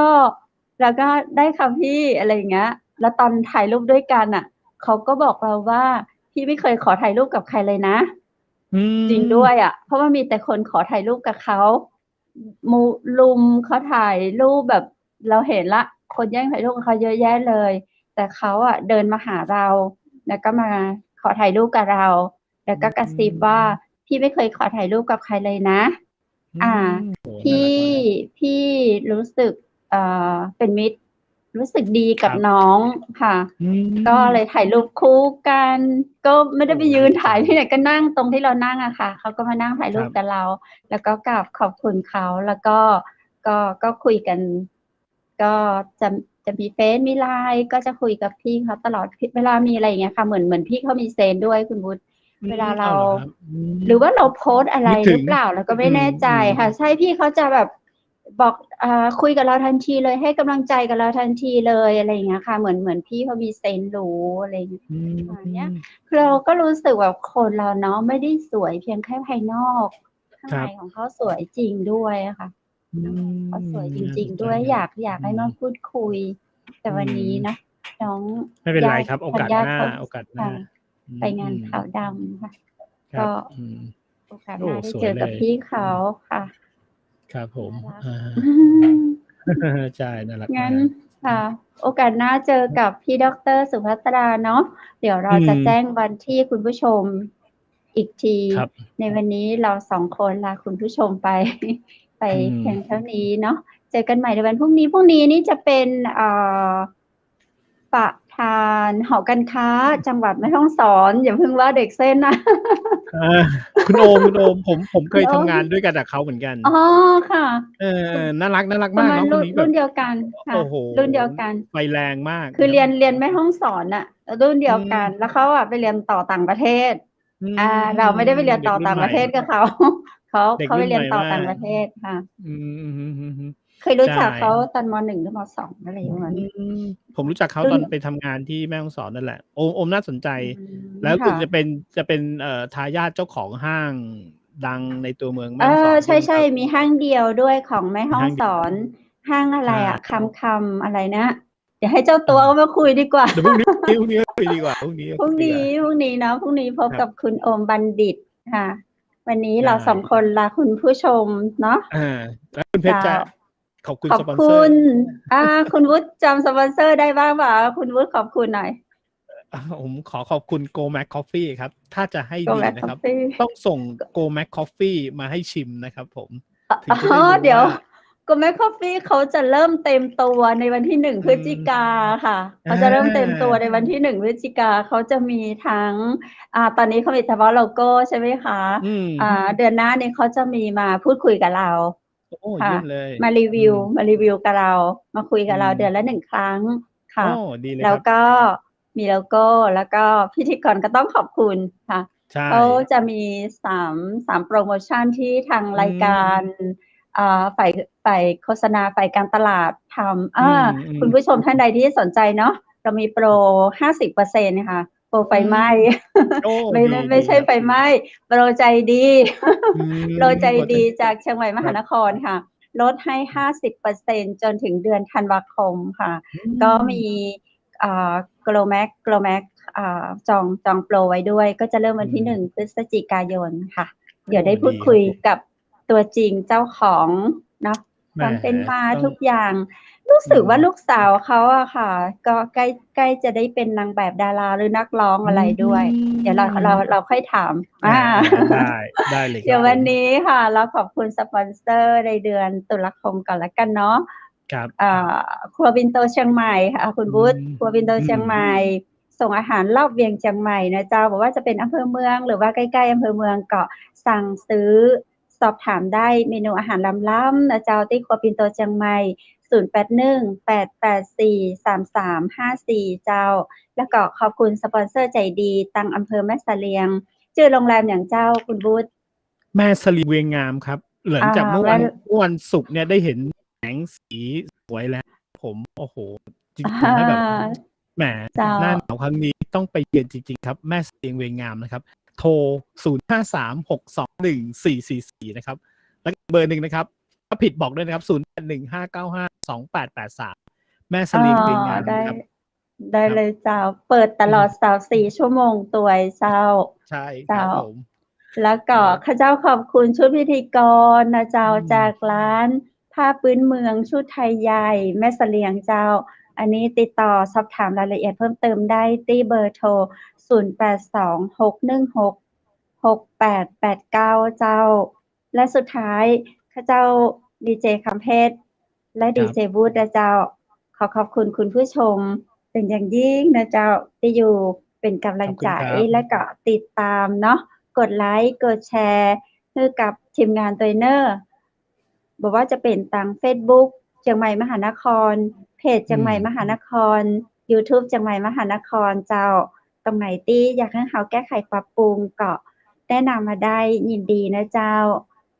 ได้ค่ะพี่ อะไรอย่างเงี้ย แล้วตอนถ่ายรูปด้วยกันน่ะ เขาก็บอกเราว่าพี่ไม่เคยขอถ่ายรูปกับใครเลยนะ จริง ม ด้วยอ่ะ เพราะว่ามีแต่คนขอถ่ายรูปกับเขาลุมเขาถ่ายรูปแบบเราเห็นละ คนแย่งถ่ายรูปกับเขาเยอะแยะเลย แต่เขาอ่ะเดินมาหาเรา แล้วก็มาขอถ่ายรูปกับเรา แล้วก็กระซิบว่าพี่ไม่เคยขอถ่ายรูปกับใครเลยนะ อืมโหน่ารักมาก พี่รู้สึกเป็นมิตร รู้สึกดีกับ ครับ น้องค่ะ อืม ก็เลยถ่ายรูปคู่กัน ก็ไม่ได้ไป โอ้ ยืน ดีจัง ถ่ายที่ไหนก็นั่งตรงที่เรานั่งอะค่ะ เขาก็มานั่งถ่ายรู ค ป รับ กับเรา แล้วก็กราบขอบคุณเขา แล้วก็คุยกัน ก็จะมีเฟซมี LINE ก็จะคุยกับพี่เขาตลอด เวลามีอะไรอย่างเงี้ยค่ะ เหมือนพี่เขามีเซนส์ด้วยคุณวุฒิ เวลาเรา อ้าวเหรอครับ หรือว่าเราโพสต์อะไร นึกถึ หรื ง อเปล่า เราก็ไม่ อืม แน่ใจค่ะ ใช่ พี่เขาจะแบบบอกคุยกับเราทันทีเลย ให้กำลังใจกับเราทันทีเลย อะไรอย่างเงี้ยค่ะ เหมือนพี่เขามีเซนส์รู้อะไรอย่างเงี้ย อื ประมาณเนี้ย ม เราก็รู้สึกแบบคนเราเนาะไม่ได้สวยเพียงแค่ภายนอก ข้าง ครั ใน บ ของเขาสวยจริงด้วยอะค่ะ อื เขาสวยจ น่า ริ ส ง น ๆ ใจ ด้วย ค อ รั ยา บ ก อื ให้มาม พูดคุย แต่ อื วันนี้ ม เนาะน้อง ไม่เป็นไร ญาติ ครับ โอ ทาง กาส ญา ห ติ น้า เขา โอกาสห ค่ น้า ะ อื ไปงาน ม ขาวดำค่ะ ครั ก็ บ อืม โอกาส โอ้ หน้าได้ สว เจ ย อ เล กับ ย พี่ อื เขา ม ค่ะ ครับผม น่ารัก อะฮะ ใช่ น่ารัก งั้ มาน ก ค่ะ โอกาสหน้าเจอกับพี่ดร. สุภัสราเนาะ เดี๋ยวเรา อื จะแจ้ ม งวันที่คุณผู้ชมอีกที ครับ ในวันนี้เรา 2 คนลาคุณผู้ชมไป ไป อื เพียง ม เท่านี้เนาะ เจอกันใหม่ในวันพรุ่งนี้ พรุ่งนี้นี่จะเป็นประธานหอการค้าจังหวัดแม่ฮ่องสอน อย่าเพิ่งว่าเด็กเส้นนะ อา คุณโอม ผม คเคุ ณ ย โอ ทำ ม งานด้วยกันกับเขาเหมือนกัน อ๋อ ค่ะ เออ คุณ น่ารัก น่ารัก ปร มา ะ ก มาณ น้อง ร คนนี้ รุ แบ่บ นเดียวกันค่ะ โอ้โฮ รุ่นเดียวกัน ไฟแรงมาก คือ แล้ เรี ว ยนแม่ฮ่องสอนน่ะ รุ่นเดี อื ยวกัน ม แล้วเขาอะไปเรียนต่อต่างประเทศ อื เราไม่ได้ไปเรียน เด็ ต่ ก อ ต่รุ่น าง ใหม ประเทศกับเขา เด็ก เขา รไุป่น เรี ให ยน ม่ ต่อ มา ต่างป ก ระเทศค่ะ อืม อือฮึ เคยรู้ ใช่ จักเขาตอน ม. 1 หรือ ม. 2 อะไรประมาณ อื นี้ ม ผมรู้จักเขา รุ่ ต น อนไปทำงานที่แม่ฮ่องสอนนั่นแหละ โอมน่าสนใจ อื แล้ว ค รู้ ่สึก ะ จะเป็น ทายาทเจ้าของห้างดังในตัวเมืองแม่ เอ ฮ่องสอน ใใช่ไหม ช ครับ? ๆ มีห้างเดียวด้วยของแม่ มี ฮ่อ ห้ง างเดสี ยว อน ห้างอะ ใชไรอะ ่ คำ อะไรนะ เดี๋ยวให้เจ้า เอ ตัวเขามาคุยดีกว่า เดี๋ยว พรุ่งนี้ พรุ่งนี้คุยดีกว่า พรุ่งนี้ พรุ่ง ดี นกว่า ี้เนาะ พรุ่งนี้พบ ครั กั บ บคุณโอมบัณฑิตค่ะ วันนี้ ไดเรา 2 ้ คนลาคุณผู้ชมเนาะ อา แล้วคุณเพชรเจ้า จะขอบคุณ ขอ ส บ คปอนเซอุร์ ณ คุณวุฒิจำสปอนเซอร์ได้บ้างเปล่า? คุณวุฒิขอบคุณหน่อย ผมขอขอบคุณ GoMac Coffee ครับ ถ้าจะให้ดี GoMac นะครับ Coffee ต้องส่ง GoMac Coffee มาให้ชิมนะครับผม ถึงจะ อ๋ ได้ อ รู้ เดี๋ยว ว่า GoMac Coffee เขาจะเริ่มเต็มตัวในวันที่ 1 อพืฤศจิม กาค่ะ อเขาจะเริ่มเต็มตัวในา วันที่ 1 พฤศจิกา เขาจะมีทั้ง ตอนนี้เขามีเฉพาะโลโกใช่ไหมคะ อืม เดือนหน้านี้เขาจะมีมาพูดคุยกับเรา โอ้ คเย่ะ ี่ยมเลย มารี อื วิว ม มารีวิวกับเรา มาคุยอืกับเราเดือนม ละ 1 ครั้งคโอ่ะ ้ ดีเลย แล้ คว รับ ก็มีโลโก แล้วก็พิธีกรก็ต้องขอบคุณค่ะ ใช่ เขาจะมี 3 โพรโมชันที่ทางอืรายการ ม ฝ่ายโฆษณา ฝ่ายการตลาดทำ อืคุม ณผู้ชมท่านๆ ใดที่สนใจเนาะ เรามีโปร 50% ค่ะ โปรไฟอืไหม้ ม โอ้ ไม่ ดี ไม่ใช่ครับ ไฟไหม้ โปรใจดี อืม โปรใจ โปรใจ ดีจากเชียงใหม่มหาครับ นครค่ะ ลดให้ 50% จนถึงเดือนธันวาคมค่ะ อื ก็มี ม GoMac จองโปรไว้ด้วย ก็จะเริ่มวันที่ อืม 1 พฤศจิกายนค่ะ โอเดี๋ยว้ ได้พู ด ดี ค คุย รับผม กับตัวจริงเจ้าของเนาะ แหค ม วามเป็นมา ต้อง ทุกอย่าง รู้อืสึกว่าม ลูกสาวเขาอะค่ะ ก็ใกล้จะได้เป็นนางแบบดาราหรือนักร้อง อือะไรด้วย เดี๋ยวเราค่อยถาม อา ได้ ได้เลย เดี๋ยววันครับผม นี้ค่ะ เราขอบคุณสปอนเซอร์ในเดือนตุลาคมก่อนแล้วกันเนาะ ครับ ครัวบินโตเชียงใหม่ค่ะ คุณวุฒิ ครัวบินโตเชียงใหม่ ส่งอาหารรอบเวียงเชียงใหม่นะเจ้า บอกว่าจะเป็นอำเภอเมือง หรือว่าใกล้ ๆ อำเภอเมืองก็สั่งซื้อ สอบถามได้เมนูอาหารล้ำ ๆ นะเจ้า ที่ครัวปินโตเชียงใหม่ 0818843354 เจ้า แล้วก็ขอบคุณสปอนเซอร์ใจดีตังอำเภอแม่สะเลียง ชื่อโรงแรมหยังเจ้าคุณวุฒิ แม่สลีเวียงงามครับ หลังจากเมื่อวันศุกร์เนี่ยได้เห็นแสงสีสวยแล้ว ผม โอ้โฮ จริง ทำให้แบบ แหม เจ้า หน้าหนาวครั้งนี้ต้องไปเยือนจริง ๆ ครับ แม่สลีเวียงงามนะครับ โทร 0536214444 นะครับ แล้วเบอร์หนึ่งนะครับ ถ้าผิดบอกด้วยนะครับ 0815952883 แม่สลีเวียงงาม ได้ นะครับ ได้เลยเจ้า เปิดตลอด24ชั่วโมงตัวยเจ้า ใช่ครับผม แล้วก็ข้าเจ้าขอบคุณชุดพิธีกรนะเจ้าจากร้านผ้าพื้นเมืองชุดไทยใหญ่แม่เสลียงเจ้า อันนี้ติดต่อสอบถามรายละเอียดเพิ่มเติมได้ที่เบอร์โทร 0826166889 เจ้า และสุดท้ายข้าเจ้าดีเจคำเพชรและดีเจบูธนะเจ้า ขอบคุณคุณผู้ชมเป็นอย่างยิ่งนะเจ้าที่อยู่เป็นกำลังใจและก็ติดตามเนาะกดไลค์กดแชร์ให้กับทีมงานตัวเนอร์บอกว่าจะเป็นทาง Facebook เชียงใหม่มหานครเพจเชียงใหม่มหานคร YouTube เชียงใหม่มหานครเจ้าตรงไหนที่อยากให้เขาแก้ไขปรับปรุงก็แนะนำมาได้ยินดีนะเจ้า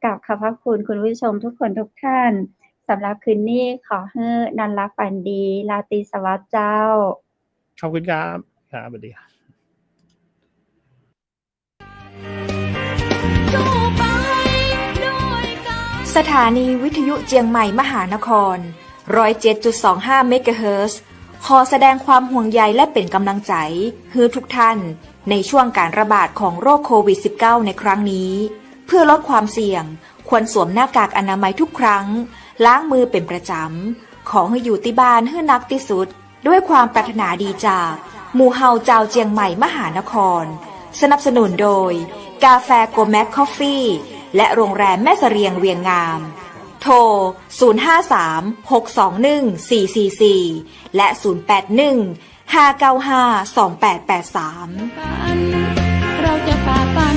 กับขอบพระคุณคุณผู้ชมทุกคนทุกท่านสำหรับคืนนี้ขอให้นอนหลับฝันดีราตรีสวัสดิ์เจ้าขอบคุณครับครับสวัสดีครับสถานีวิทยุเจียงใหม่มหานคร 107.25 เมกะเฮิรตซ์ ขอแสดงความห่วงใยและเป็นกำลังใจให้ทุกท่านในช่วงการระบาดของโรคโควิด -19 ในครั้งนี้ เพื่อลดความเสี่ยงควรสวมหน้ากากอนามัยทุกครั้งล้างมือเป็นประจำขอให้อยู่ที่บ้านให้นักที่สุดด้วยความปรารถนาดีจากหมู่เฮาเจ้าเจียงใหม่มหานครสนับสนุนโดยกาแฟโกแมคคอฟฟี่และโรงแรมแม่เสรียงเวียงงามโทร 053-621-444 และ 081-595-2883 เราจะฝ่าฟัน